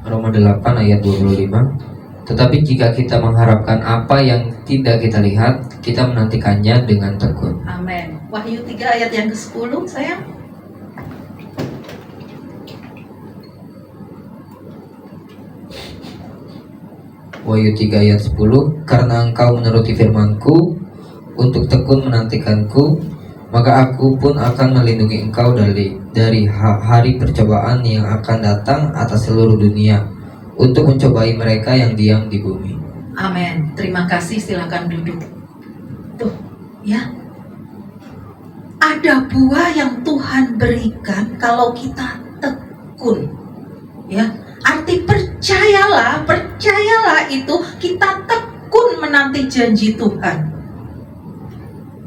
Speaker 5: Roma 8 ayat 25. Tetapi jika kita mengharapkan apa yang tidak kita lihat, kita menantikannya dengan tekun.
Speaker 4: Amin. Wahyu 3 ayat yang ke-10, sayang.
Speaker 5: Wahyu 3 ayat 10. Karena engkau menuruti firman-Ku untuk tekun menantikan-Ku, maka aku pun akan melindungi engkau dari hari percobaan yang akan datang atas seluruh dunia, untuk mencobai mereka yang diam di bumi.
Speaker 4: Amin. Terima kasih, silakan duduk. Tuh, ya. Ada buah yang Tuhan berikan kalau kita tekun. Ya. Arti percayalah itu kita tekun menanti janji Tuhan.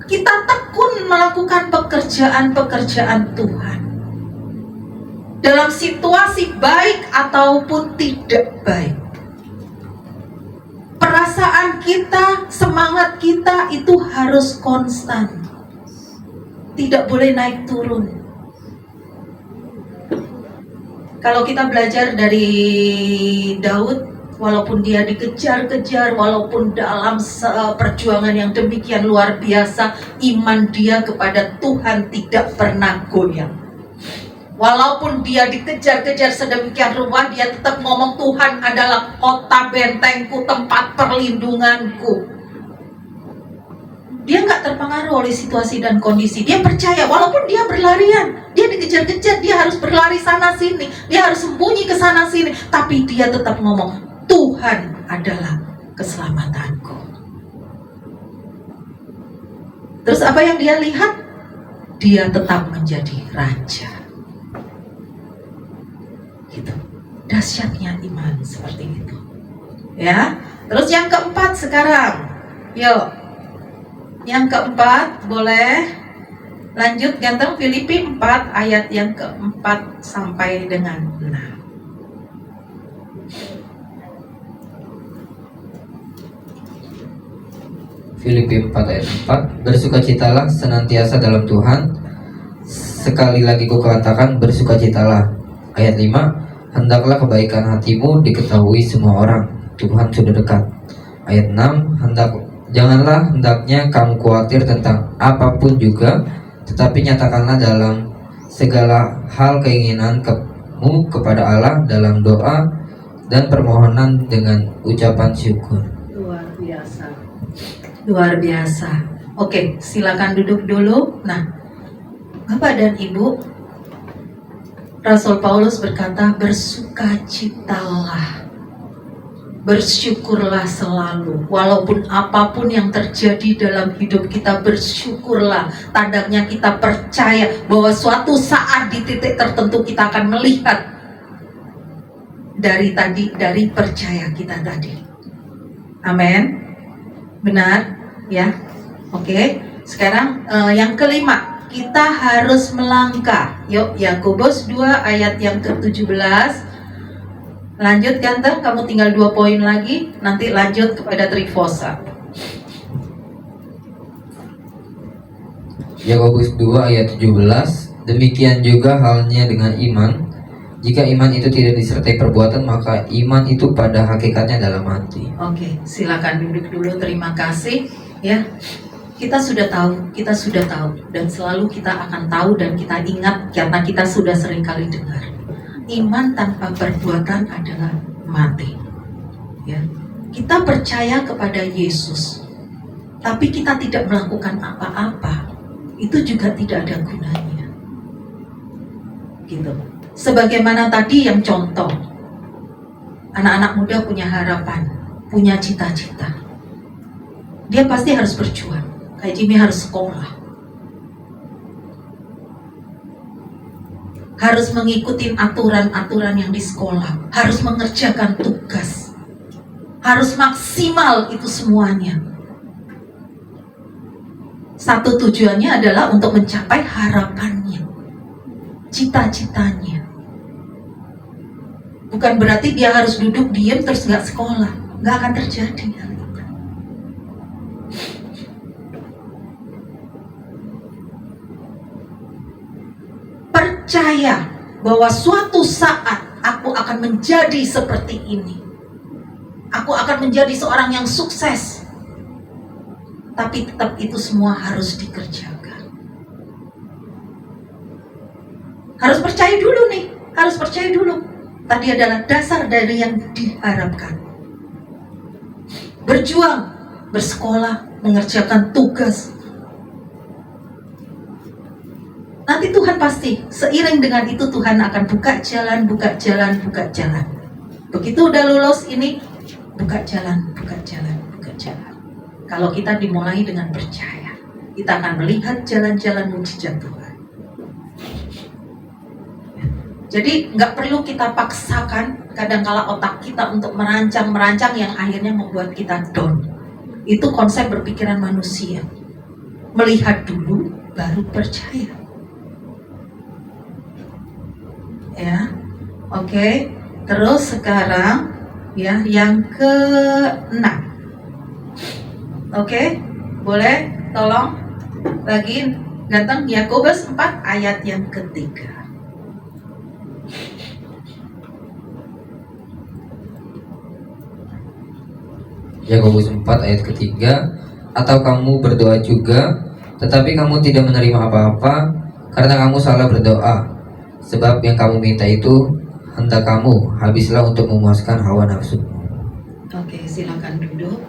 Speaker 4: Kita tekun melakukan pekerjaan-pekerjaan Tuhan. Dalam situasi baik ataupun tidak baik. Perasaan kita, semangat kita itu harus konstan. Tidak boleh naik turun. Kalau kita belajar dari Daud, walaupun dia dikejar-kejar, walaupun dalam perjuangan yang demikian luar biasa, iman dia kepada Tuhan tidak pernah goyang. Walaupun dia dikejar-kejar sedemikian rupa, dia tetap ngomong, Tuhan adalah kota bentengku, tempat perlindunganku. Dia nggak terpengaruh oleh situasi dan kondisi. Dia percaya, walaupun dia berlarian, dia dikejar-kejar, dia harus berlari sana sini, dia harus sembunyi ke sana sini, tapi dia tetap ngomong, Tuhan adalah keselamatanku. Terus apa yang dia lihat? Dia tetap menjadi raja. Gitu. dahsyatnya iman seperti itu. Ya. Terus yang keempat sekarang. Yuk. Yang keempat boleh lanjut ganteng, Filipi 4 ayat yang keempat sampai dengan 6.
Speaker 5: Filipi 4 ayat 4, bersukacitalah senantiasa dalam Tuhan. Sekali lagi kukatakan, bersukacitalah. Ayat 5, hendaklah kebaikan hatimu diketahui semua orang. Tuhan sudah dekat. Ayat 6, janganlah hendaknya kamu khawatir tentang apapun juga, tetapi nyatakanlah dalam segala hal keinginan kamu kepada Allah dalam doa dan permohonan dengan ucapan syukur.
Speaker 4: Luar biasa. Luar biasa. Oke, silakan duduk dulu. Nah, Bapak dan Ibu, Rasul Paulus berkata, bersukacitalah, bersyukurlah selalu, walaupun apapun yang terjadi dalam hidup kita, bersyukurlah. Tandanya kita percaya bahwa suatu saat di titik tertentu kita akan melihat dari percaya kita tadi. Amin. Benar, ya. Oke. Sekarang yang kelima, kita harus melangkah. Yuk, Yakobus 2 ayat yang ke-17. Lanjut ganteng, kamu tinggal 2 poin lagi. Nanti lanjut kepada Trifosa.
Speaker 5: Yakobus 2 ayat 17, demikian juga halnya dengan iman. Jika iman itu tidak disertai perbuatan, maka iman itu pada hakikatnya dalam hati.
Speaker 4: Oke, silakan duduk dulu. Terima kasih. Ya, kita sudah tahu, dan selalu kita akan tahu dan kita ingat karena kita sudah sering kali dengar. Iman tanpa perbuatan adalah mati. Ya, kita percaya kepada Yesus, tapi kita tidak melakukan apa-apa, itu juga tidak ada gunanya. Gitu. Sebagaimana tadi yang contoh, anak-anak muda punya harapan, punya cita-cita. Dia pasti harus berjuang. Kayak Jimmy harus sekolah, harus mengikuti aturan-aturan yang di sekolah, harus mengerjakan tugas, harus maksimal itu semuanya. Satu tujuannya adalah untuk mencapai harapannya, cita-citanya. Bukan berarti dia harus duduk diam terus nggak sekolah, nggak akan terjadi hal itu. Percaya bahwa suatu saat aku akan menjadi seperti ini. Aku akan menjadi seorang yang sukses. Tapi tetap itu semua harus dikerjakan. Harus percaya dulu nih, harus percaya dulu. Tadi adalah dasar dari yang diharapkan. Berjuang, bersekolah, mengerjakan tugas. Nanti Tuhan pasti, seiring dengan itu Tuhan akan buka jalan, buka jalan, buka jalan. Begitu udah lulus ini, buka jalan, buka jalan, buka jalan. Kalau kita dimulai dengan percaya, kita akan melihat jalan-jalan mujizat Tuhan. Jadi nggak perlu kita paksakan kadangkala otak kita untuk merancang yang akhirnya membuat kita down. Itu konsep berpikiran manusia. Melihat dulu, baru percaya. Ya, oke. Terus sekarang ya yang ke-6. Oke, boleh tolong lagi ganteng Yakobus 4 ayat yang ke-3.
Speaker 5: Yakobus 4 ayat ke-3, atau kamu berdoa juga, tetapi kamu tidak menerima apa-apa, karena kamu salah berdoa. Sebab yang kamu minta itu hendak kamu habislah untuk memuaskan hawa nafsu.
Speaker 4: Oke, silakan duduk.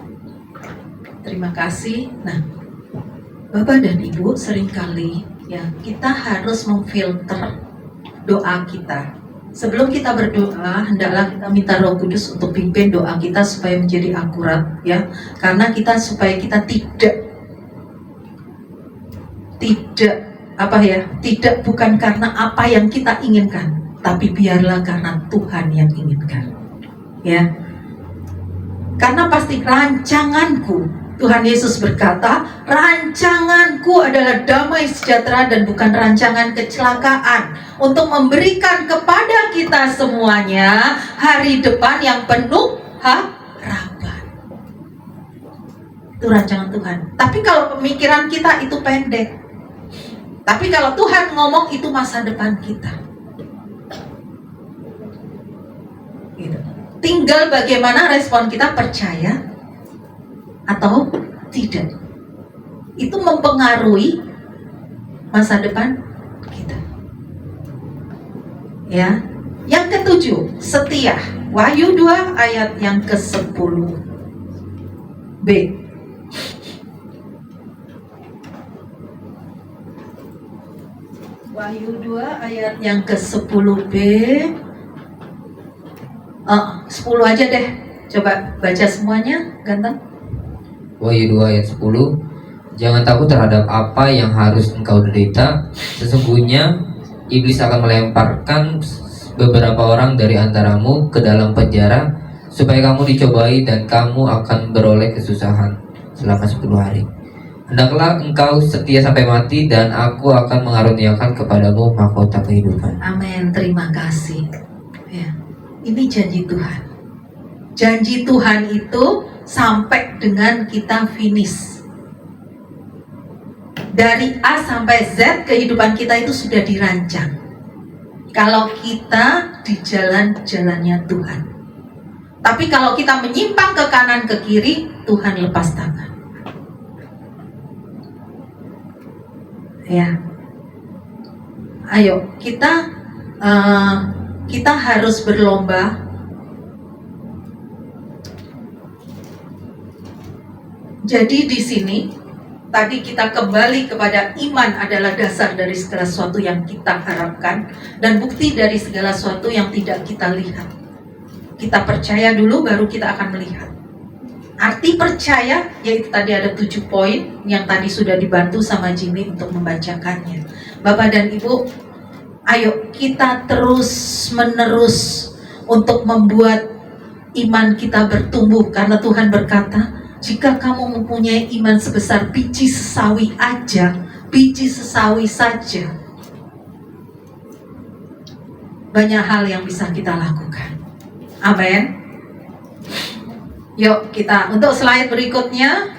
Speaker 4: Terima kasih. Nah, Bapak dan Ibu, seringkali ya kita harus memfilter doa kita. Sebelum kita berdoa, hendaklah kita minta Roh Kudus untuk pimpin doa kita supaya menjadi akurat, ya. Karena supaya kita tidak bukan karena apa yang kita inginkan, tapi biarlah karena Tuhan yang inginkan. Ya. Karena pasti rancanganku, Tuhan Yesus berkata, rancanganku adalah damai sejahtera dan bukan rancangan kecelakaan, untuk memberikan kepada kita semuanya hari depan yang penuh harapan. Itu rancangan Tuhan. Tapi kalau pemikiran kita itu pendek. Tapi kalau Tuhan ngomong itu masa depan kita. Gitu. Tinggal bagaimana respon kita, percaya atau tidak. Itu mempengaruhi masa depan kita. Ya. Yang ketujuh, setia. Wahyu 2 ayat yang ke-10 B. Wahyu 2 ayat yang ke-10 B. 10 aja deh. Coba baca semuanya, ganteng.
Speaker 5: Wahyu 2 ayat 10. Jangan takut terhadap apa yang harus engkau derita. Sesungguhnya iblis akan melemparkan beberapa orang dari antaramu ke dalam penjara, supaya kamu dicobai dan kamu akan beroleh kesusahan selama 10 hari. Hendaklah engkau setia sampai mati, dan aku akan mengaruniakan kepadamu mahkota kehidupan.
Speaker 4: Amin, terima kasih. Ya. Ini janji Tuhan. Janji Tuhan itu sampai dengan kita finish. Dari A sampai Z kehidupan kita itu sudah dirancang. Kalau kita di jalan-jalannya Tuhan. Tapi kalau kita menyimpang ke kanan ke kiri, Tuhan lepas tangan. Ya. Ayo kita harus berlomba. Jadi di sini tadi kita kembali kepada iman adalah dasar dari segala sesuatu yang kita harapkan dan bukti dari segala sesuatu yang tidak kita lihat. Kita percaya dulu baru kita akan melihat. Arti percaya yaitu tadi ada 7 poin yang tadi sudah dibantu sama Jimmy untuk membacakannya. Bapak dan Ibu, ayo kita terus menerus untuk membuat iman kita bertumbuh, karena Tuhan berkata, jika kamu mempunyai iman sebesar biji sesawi aja, biji sesawi saja, banyak hal yang bisa kita lakukan. Amin. Yuk kita untuk slide berikutnya.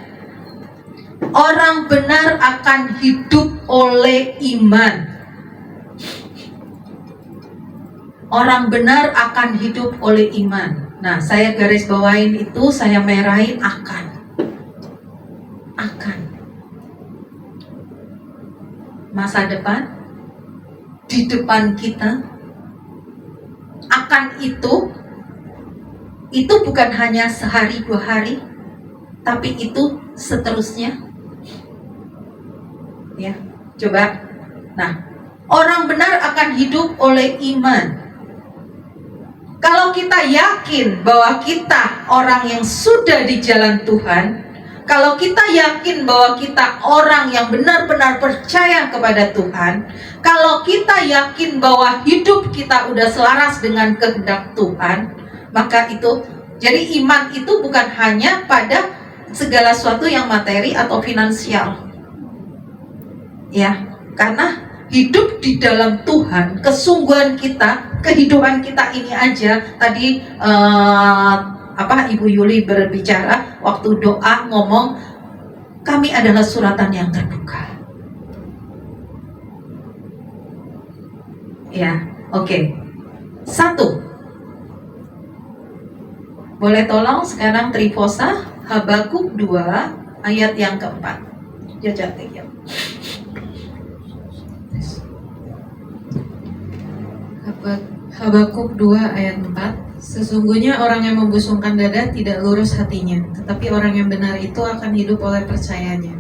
Speaker 4: Orang benar akan hidup oleh iman. Orang benar akan hidup oleh iman. Nah, saya garis bawain itu, saya merahin akan. Masa depan di depan kita. Akan itu bukan hanya sehari 2 hari, tapi itu seterusnya. Ya, coba. Nah, orang benar akan hidup oleh iman. Kalau kita yakin bahwa kita orang yang sudah di jalan Tuhan, kalau kita yakin bahwa kita orang yang benar-benar percaya kepada Tuhan, kalau kita yakin bahwa hidup kita udah selaras dengan kehendak Tuhan, maka itu, jadi iman itu bukan hanya pada segala sesuatu yang materi atau finansial. Ya, karena hidup di dalam Tuhan, kesungguhan kita, kehidupan kita ini aja. Tadi Ibu Yuli berbicara waktu doa ngomong, kami adalah suratan yang terbuka. Ya, oke. 1. Boleh tolong sekarang Trifosa, Habakuk 2 ayat yang keempat. Jajak ya.
Speaker 2: Habakuk 2 ayat 4. Sesungguhnya orang yang membusungkan dada tidak lurus hatinya, tetapi orang yang benar itu akan hidup oleh percayanya.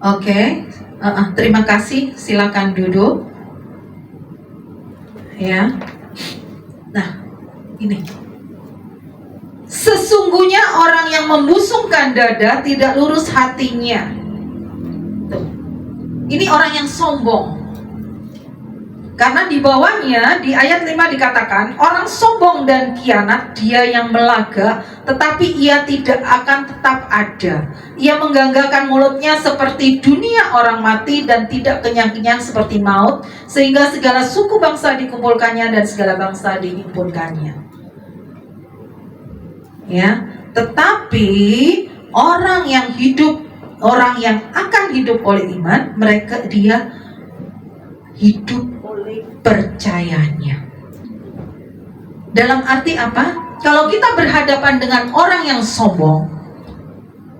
Speaker 4: Oke, terima kasih. Silakan duduk. Ya. Nah, ini. Sesungguhnya orang yang membusungkan dada tidak lurus hatinya. Tuh. Ini orang yang sombong. Karena di bawahnya di ayat 5 dikatakan, orang sombong dan kianat dia yang melaga, tetapi ia tidak akan tetap ada. Ia mengganggalkan mulutnya seperti dunia orang mati dan tidak kenyang-kenyang seperti maut, sehingga segala suku bangsa dikumpulkannya dan segala bangsa dihimpunkannya. Ya, tetapi orang yang hidup, orang yang akan hidup oleh iman, dia hidup oleh percayanya. Dalam arti apa? Kalau kita berhadapan dengan orang yang sombong,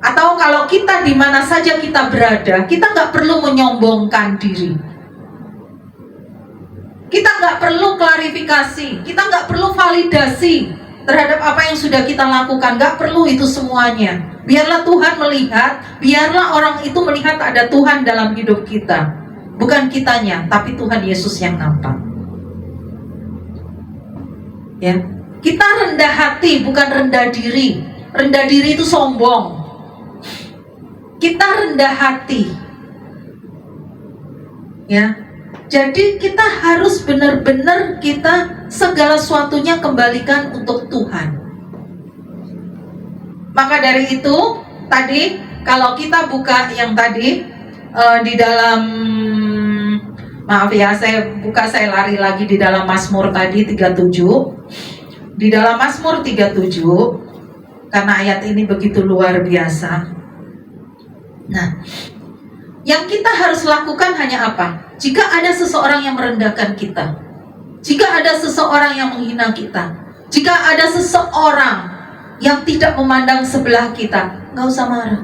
Speaker 4: atau kalau kita di mana saja kita berada, kita nggak perlu menyombongkan diri. Kita nggak perlu klarifikasi, kita nggak perlu validasi terhadap apa yang sudah kita lakukan. Nggak perlu itu semuanya. Biarlah Tuhan melihat, biarlah orang itu melihat ada Tuhan dalam hidup kita. Bukan kitanya, tapi Tuhan Yesus yang nampak. Ya, kita rendah hati, bukan rendah diri. Rendah diri itu sombong. Kita rendah hati. Ya, jadi kita harus benar-benar kita segala sesuatunya kembalikan untuk Tuhan. Maka dari itu, tadi kalau kita buka yang tadi di dalam, maaf ya, saya lari lagi di dalam Mazmur tadi 37. Di dalam Mazmur 37, karena ayat ini begitu luar biasa. Nah, yang kita harus lakukan hanya apa? Jika ada seseorang yang merendahkan kita, jika ada seseorang yang menghina kita, jika ada seseorang yang tidak memandang sebelah kita, nggak usah marah,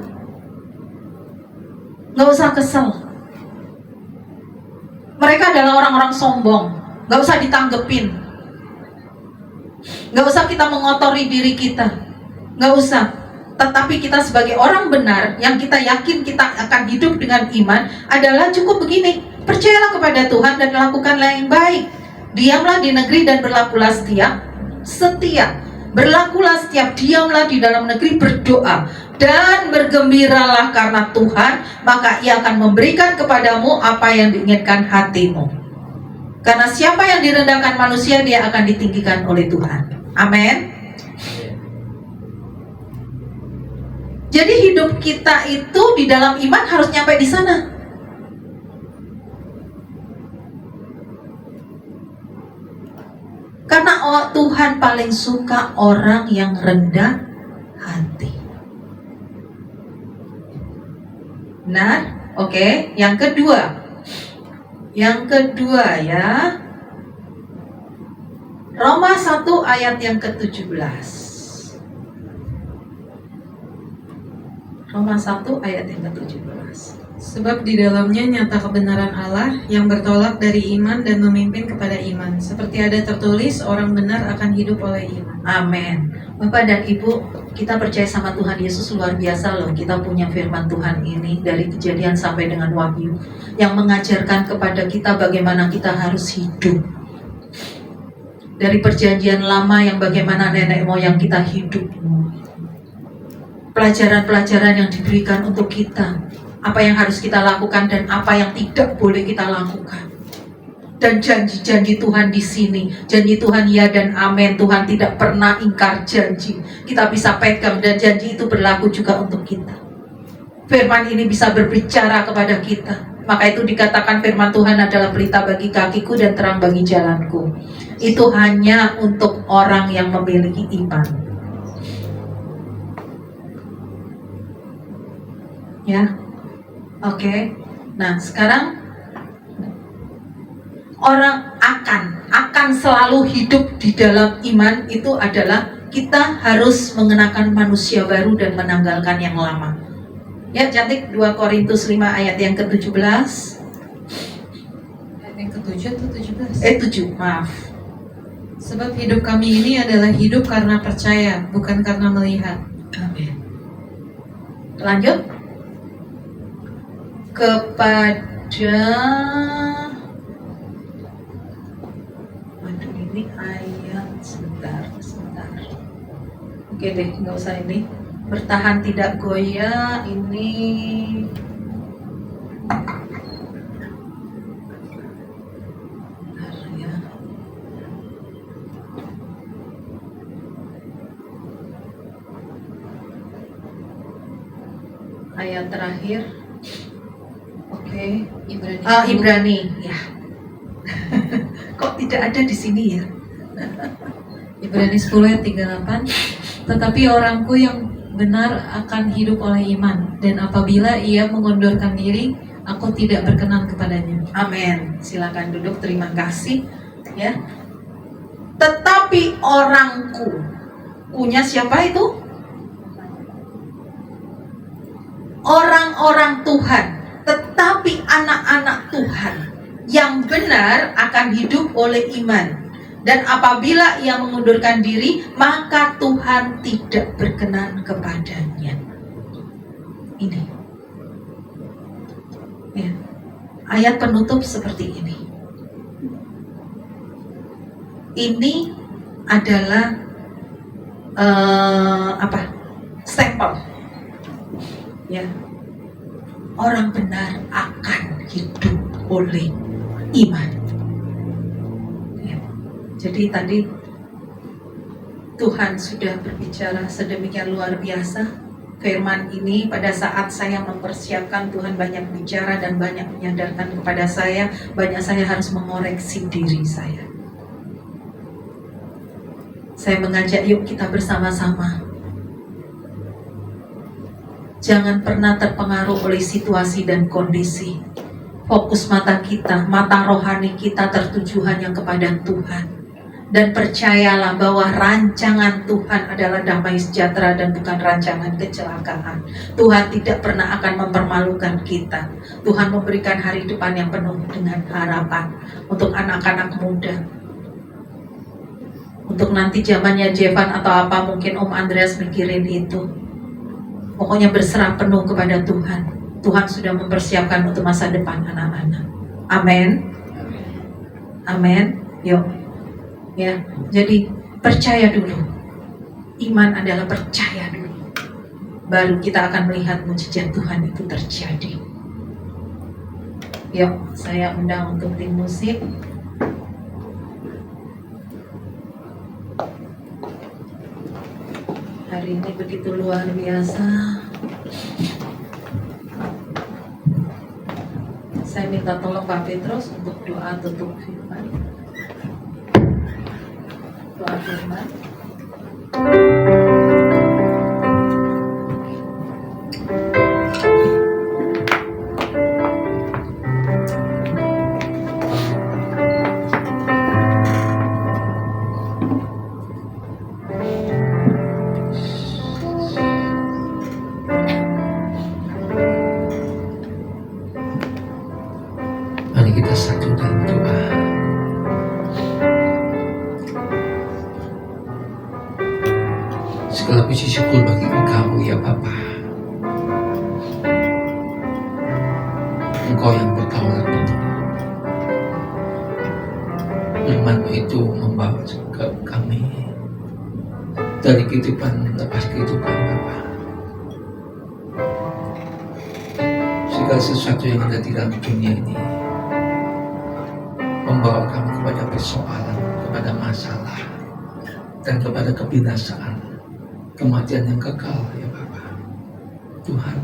Speaker 4: nggak usah kesel. Mereka adalah orang-orang sombong, nggak usah ditanggepin, nggak usah kita mengotori diri kita, nggak usah. Tetapi kita sebagai orang benar yang kita yakin kita akan hidup dengan iman adalah cukup begini: percayalah kepada Tuhan dan lakukanlah yang baik. Diamlah di negeri dan berlakulah setia. Berlakulah setiap, diamlah di dalam negeri, berdoa dan bergembiralah karena Tuhan, maka Ia akan memberikan kepadamu apa yang diinginkan hatimu. Karena siapa yang direndahkan manusia, dia akan ditinggikan oleh Tuhan. Amin. Jadi hidup kita itu di dalam iman harus nyampe di sana. Karena Tuhan paling suka orang yang rendah hati. Nah, oke. Yang kedua ya, Roma 1 ayat yang ke-17. Roma 1 ayat yang ke-17.
Speaker 2: Sebab di dalamnya nyata kebenaran Allah yang bertolak dari iman dan memimpin kepada iman. Seperti ada tertulis, orang benar akan hidup oleh iman.
Speaker 4: Amin. Bapak dan Ibu, kita percaya sama Tuhan Yesus luar biasa loh. Kita punya firman Tuhan ini dari Kejadian sampai dengan Wahyu yang mengajarkan kepada kita bagaimana kita harus hidup. Dari perjanjian lama yang bagaimana nenek moyang kita hidup. Pelajaran-pelajaran yang diberikan untuk kita, apa yang harus kita lakukan dan apa yang tidak boleh kita lakukan. Dan janji-janji Tuhan di sini, janji Tuhan ya dan amin. Tuhan tidak pernah ingkar janji. Kita bisa pegang dan janji itu berlaku juga untuk kita. Firman ini bisa berbicara kepada kita. Maka itu dikatakan firman Tuhan adalah pelita bagi kakiku dan terang bagi jalanku. Itu hanya untuk orang yang memiliki iman. Ya, oke. Nah, sekarang orang akan selalu hidup di dalam iman itu adalah kita harus mengenakan manusia baru dan menanggalkan yang lama. Ya, cantik 2 Korintus 5 ayat yang ke-17.
Speaker 2: Ayat yang ke-7 atau 17?
Speaker 4: 7, maaf.
Speaker 2: Sebab hidup kami ini adalah hidup karena percaya, bukan karena melihat.
Speaker 4: Amin. Lanjut. Kepada, waduh ini ayat, sebentar. Oke deh, nggak usah ini. Bertahan tidak goyah, ini ayat terakhir. Oke.
Speaker 2: Ibrani.
Speaker 4: Ibrani, ya. Kok tidak ada di sini ya?
Speaker 2: Ibrani 10 ayat 38. Tetapi orangku yang benar akan hidup oleh iman, dan apabila ia mengundurkan diri, aku tidak berkenan kepadanya.
Speaker 4: Amin. Silakan duduk. Terima kasih. Ya. Tetapi orangku, kunya siapa itu? Orang-orang Tuhan. Tetapi anak-anak Tuhan yang benar akan hidup oleh iman. Dan apabila ia mengundurkan diri, maka Tuhan tidak berkenan kepadanya. Ini. Ya. Ayat penutup seperti ini. Ini adalah stempel. Ya. Orang benar akan hidup oleh iman. Ya. Jadi tadi Tuhan sudah berbicara sedemikian luar biasa. Firman ini pada saat saya mempersiapkan, Tuhan banyak bicara dan banyak menyadarkan kepada saya, banyak saya harus mengoreksi diri saya. Saya mengajak, yuk kita bersama-sama. Jangan pernah terpengaruh oleh situasi dan kondisi. Fokus mata kita, mata rohani kita tertuju hanya kepada Tuhan. Dan percayalah bahwa rancangan Tuhan adalah damai sejahtera dan bukan rancangan kecelakaan. Tuhan tidak pernah akan mempermalukan kita. Tuhan memberikan hari depan yang penuh dengan harapan untuk anak-anak muda. Untuk nanti zamannya Jevan atau apa, mungkin Om Andreas mikirin itu. Pokoknya berserah penuh kepada Tuhan. Tuhan sudah mempersiapkan untuk masa depan anak-anak. Amin. Amin. Yuk. Ya, jadi percaya dulu. Iman adalah percaya dulu. Baru kita akan melihat mujizat Tuhan itu terjadi. Yuk, saya undang untuk tim musik. Hari ini begitu luar biasa. Saya minta tolong Pak Petrus untuk doa tutup firman. Doa firman.
Speaker 1: Mari kita satu dalam doa. Segala puji syukur bagi Engkau ya Bapa. Engkau yang berdaulat penuh. Firman-Mu itu membawa ke kami dari kehidupan lepas kehidupan Bapa. Segala sesuatu yang ada di dalam dunia ini membawa kami kepada persoalan, kepada masalah, dan kepada kebinasaan, kematian yang kekal ya Bapa. Tuhan,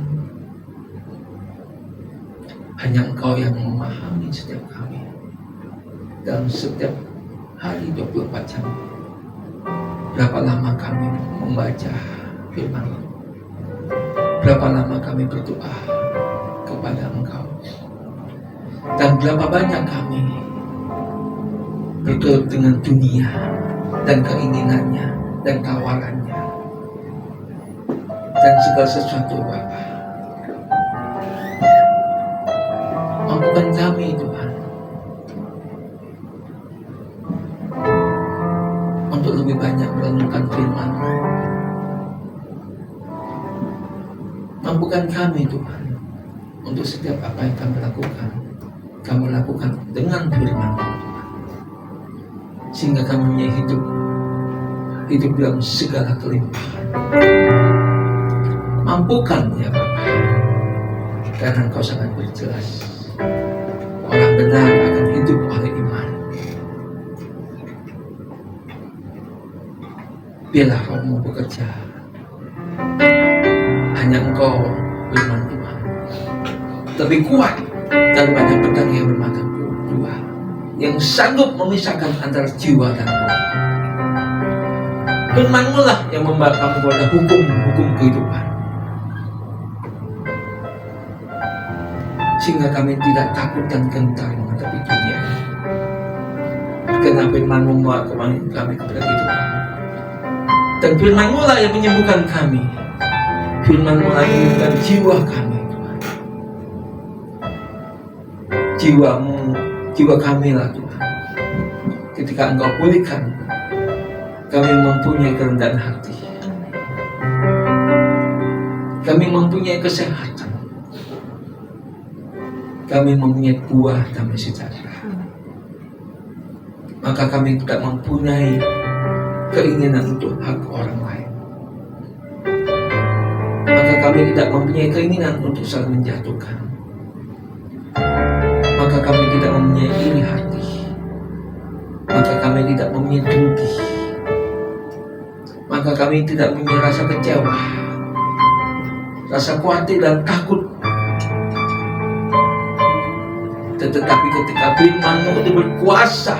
Speaker 1: hanya Engkau yang memahami setiap kami dalam setiap hari 24 jam. Berapa lama kami membaca firman, berapa lama kami berdoa kepada Engkau, dan berapa banyak kami bergelut dengan dunia dan keinginannya dan tawarannya dan segala sesuatu Bapa. Mampukan kami Tuhan untuk lebih banyak merenungkan firman-Mu. Mampukan kami Tuhan untuk setiap apa yang kami lakukan dengan firman-Mu, sehingga kami punya hidup dalam segala kelimpahan. Mampukan ya Bapa, karena Engkau sangat berjelas. Orang benar akan hidup oleh iman. Biarlah Roh-Mu bekerja. Hanya Engkau firman Tuhan lebih kuat daripada pedang yang bermata dua, yang sanggup memisahkan antara jiwa dan roh. Firman-Mu lah yang membawa kami kepada hukum-hukum kehidupan, sehingga kami tidak takut dan gentar menghadapi dunia ini. Karena Firman-Mu membawa kami kepada kehidupan, dan Firman-Mu lah yang menyembuhkan kami. Firman-Mu lah yang menyembuhkan jiwa kami, Tuhan. Jiwa kami lah Tuhan. Ketika Engkau pulihkan, kami mempunyai kerendahan hati. Kami mempunyai kesehatan. Kami mempunyai buah damai sejahtera. Maka kami tidak mempunyai keinginan untuk hak orang lain. Maka kami tidak mempunyai keinginan untuk saling menjatuhkan. Maka kami tidak mempunyai iri hati. Maka kami tidak mempunyai dengki. Maka kami tidak mempunyai rasa kecewa, rasa khawatir dan takut. Tetapi ketika Firman-Mu itu berkuasa,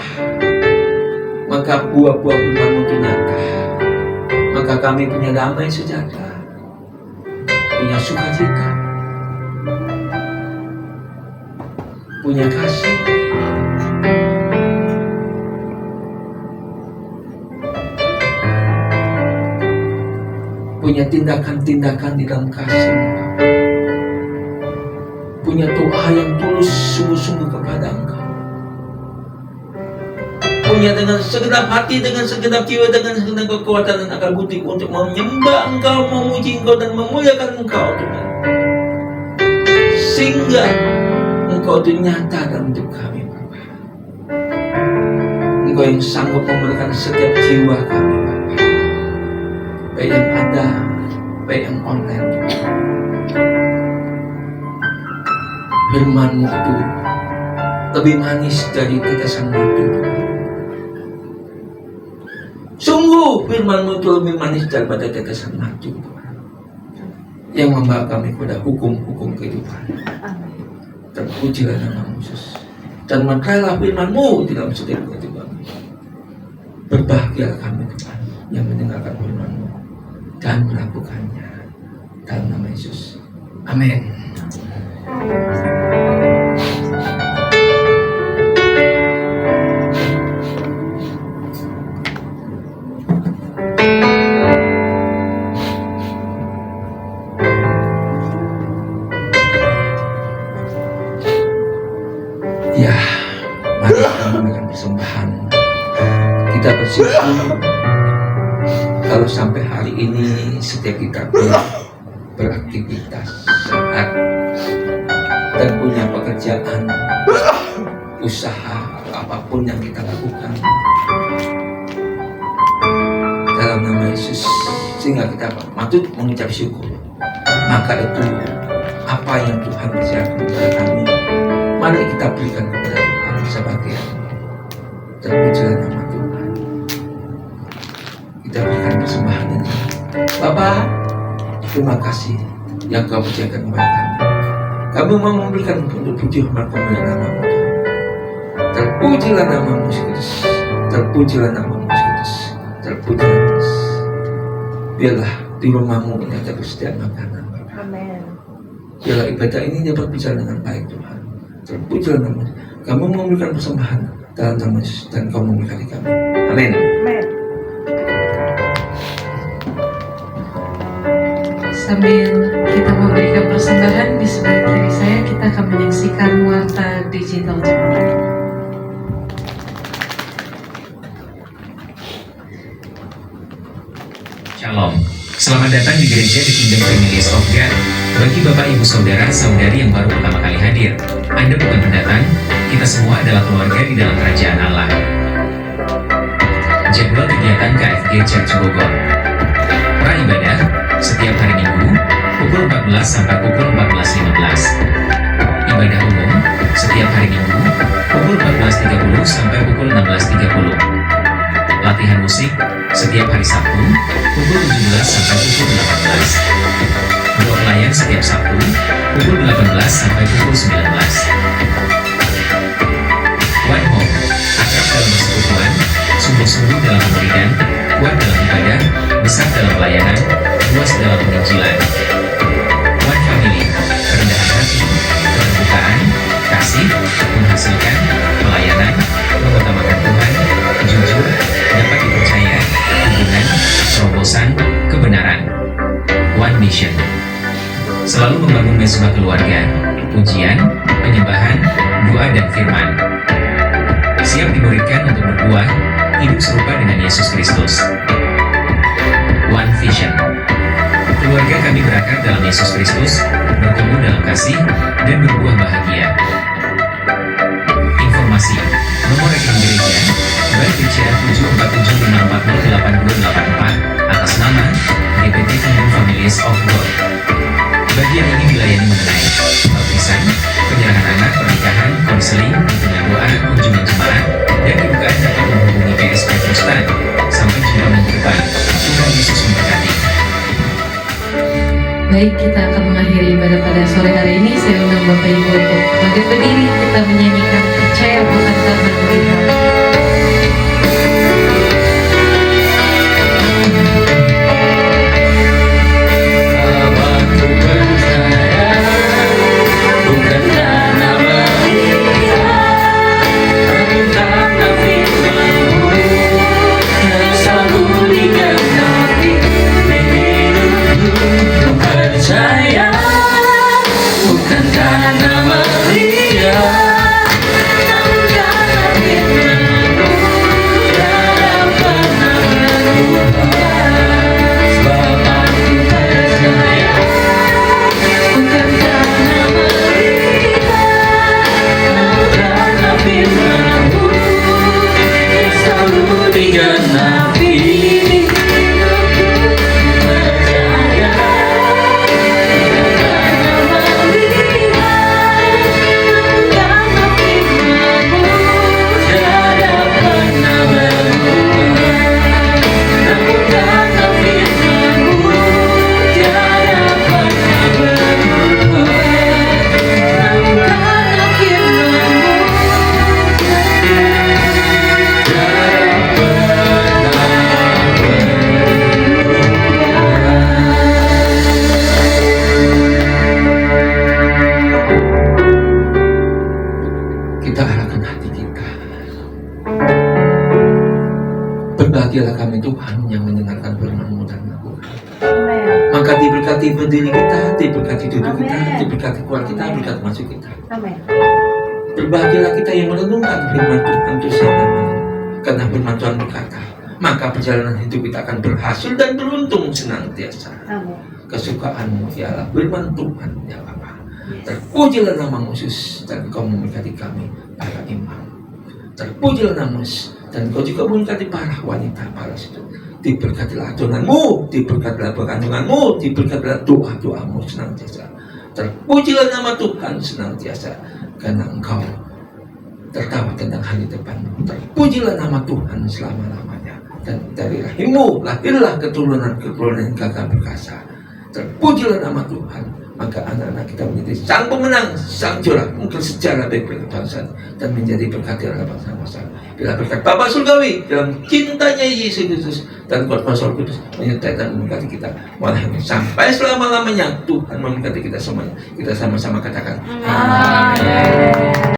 Speaker 1: maka buah-buah Firman-Mu itu nyata. Maka kami punya damai sejahtera, punya sukacita, punya kasih, punya tindakan-tindakan di dalam kasih, punya doa yang tulus sungguh-sungguh kepada Engkau, punya dengan segenap hati, dengan segenap jiwa, dengan segenap kekuatan dan akal budi untuk menyembah Engkau, memuji Engkau dan memuliakan Engkau, Tuhan, sehingga Engkau itu nyata dalam hidup kami, Bapa. Engkau yang sanggup memberikan setiap jiwa kami, Bapa, baik yang ada, baik yang online. Firman-Mu itu lebih manis dari tetesan madu. Sungguh Firman-Mu itu lebih manis daripada tetesan madu, yang membawa kami kepada hukum-hukum kehidupan. Terpujilah nama-Mu, Yesus. Dan makailah Firman-Mu di dalam setiap kehidupan. Berbahagialah kami, Tuhan, yang mendengarkan Firman-Mu dan melakukannya, dalam nama Yesus. Amin. Ya, mari kita memberikan persembahan. Kita bersyukur kalau sampai hari ini setiap kita beraktivitas sehat dan punya pekerjaan, usaha, atau apapun yang kita lakukan dalam nama Yesus, sehingga kita patut mengucap syukur. Maka itu apa yang Tuhan percayakan kepada kami, mari kita berikan kepada Tuhan sebagian. Terpujilah nama Tuhan. Kita berikan persembahan ini. Bapak, terima kasih yang Kau percayakan kepada kami. Kami mau memberikan untuk puji hormat kemuliaan nama-Mu. Terpujilah nama-Mu, Yesus. Terpujilah nama-Mu, Yesus. Terpujilah Yesus. Biarlah di rumah-Mu ini ada persediaan makanan, Bapak.
Speaker 3: Amin.
Speaker 1: Biarlah ibadah ini dapat berjalan dengan baik, Tuhan. Terpujilah nama-Mu. Kami mau memberikan persembahan dalam nama Yesus, dan Kau memberkati kami. Amin.
Speaker 3: Amin.
Speaker 2: Sambil kita memberikan persembahan, di sebelah kiri saya kita akan menyaksikan warta digital jemaat.
Speaker 6: Shalom, selamat datang di gereja The Kingdom Families of God. Bagi Bapak Ibu Saudara Saudari yang baru pertama kali hadir, Anda bukan pendatang, kita semua adalah keluarga di dalam kerajaan Allah. Jadwal kegiatan KFG Church Bogor. Pra ibadah setiap hari Minggu pukul 14 sampai pukul 14.15. Ibadah umum setiap hari Minggu pukul 14.30 sampai pukul 16.30. Latihan musik setiap hari Sabtu pukul 17 sampai pukul 18. Doa pelayan setiap Sabtu, pukul 18 sampai pukul 19. One Home, akrab dalam persekutuan, sungguh-sungguh dalam pemuridan, kuat dalam ibadah, besar dalam pelayanan, luas dalam penginjilan. One Family, kerendahan hati, keterbukaan, kasih, menghasilkan, pelayanan, mengutamakan Tuhan, jujur, dapat dipercaya, hubungan, terobosan, kebenaran. One Mission, selalu membangun mesbah keluarga, pujian, penyembahan, doa dan firman. Siap dimuridkan untuk berbuah, hidup serupa dengan Yesus Kristus. One Vision, keluarga kami berakar dalam Yesus Kristus, bertumbuh dalam kasih, dan berbuah bahagia. Informasi, nomor rekening gereja, Bank BCA 747540884 atas nama GPT Kingdom Families of God. Bagian ini dilayani mengenai baptisan, penyerahan anak, pernikahan, konseling, dukungan doa, kunjungan jemaat, dan kebukaan dapat menghubungi PSP Pustan. Sampai jumpa minggu depan. Tuhan Yesus memberkati.
Speaker 2: Baik, kita akan mengakhiri ibadah pada sore hari ini. Saya undang Bapak Ibu untuk bangkit berdiri. Kita menyanyikan percaya bukan karena melihat.
Speaker 3: Aku percaya bukan karena melihat, tapi karena firman-Mu yang selalu digenapi di hidupku. Ku percaya bukan karena melihat, namun karena firman-Mu yang pernah berubah. Sebab aku percaya bukan karena melihat, namun karena firman-Mu yang selalu digenapi di hidupku. Percaya bukan karena melihat, namun karena firman-Mu tiada pernah berubah. Namun karena firman-Mu tiada pernah berubah. Namun karena firman-Mu tiada
Speaker 1: Kita arahkan hati kita. Berbahagialah kami Tuhan yang mendengarkan firman-Mu dan melakukan. Maka diberkati berdiri kita, diberkati duduk kita, diberkati keluar kita, diberkati masuk kita. Berbahagialah kita yang merenungkan firman Tuhan terus yang namanya. Karena firman Tuhan berkata, maka perjalanan hidup kita akan berhasil dan beruntung senantiasa. Kesukaanmu ialah firman Tuhan ya Bapa. Terpujilah nama Yesus dan Kau memberkati kami para imam. Terpujilah nama Yesus dan Kau juga memberkati para wanita, para situ. Diberkatilah adonanmu, diberkatilah perkandunganmu, diberkatilah doa-doamu senantiasa. Terpujilah nama Tuhan senantiasa karena Engkau tertawa tentang hari depanmu. Terpujilah nama Tuhan selama-lamanya. Dan dari rahimmu lahirlah keturunan-keturunan yang gagah perkasa. Terpujilah nama Tuhan. Maka anak-anak kita menjadi sang pemenang, sang juara, mungkin sejarah baik berkebangsaan dan menjadi berkat dalam bangsa-bangsa. Bila berkat Bapa Surgawi dalam cintanya Yesus Kristus dan kuat Roh Kudus menyertai dan memberkati kita, sampai selama-lamanya Tuhan memberkati kita semuanya. Kita sama-sama katakan, Amin.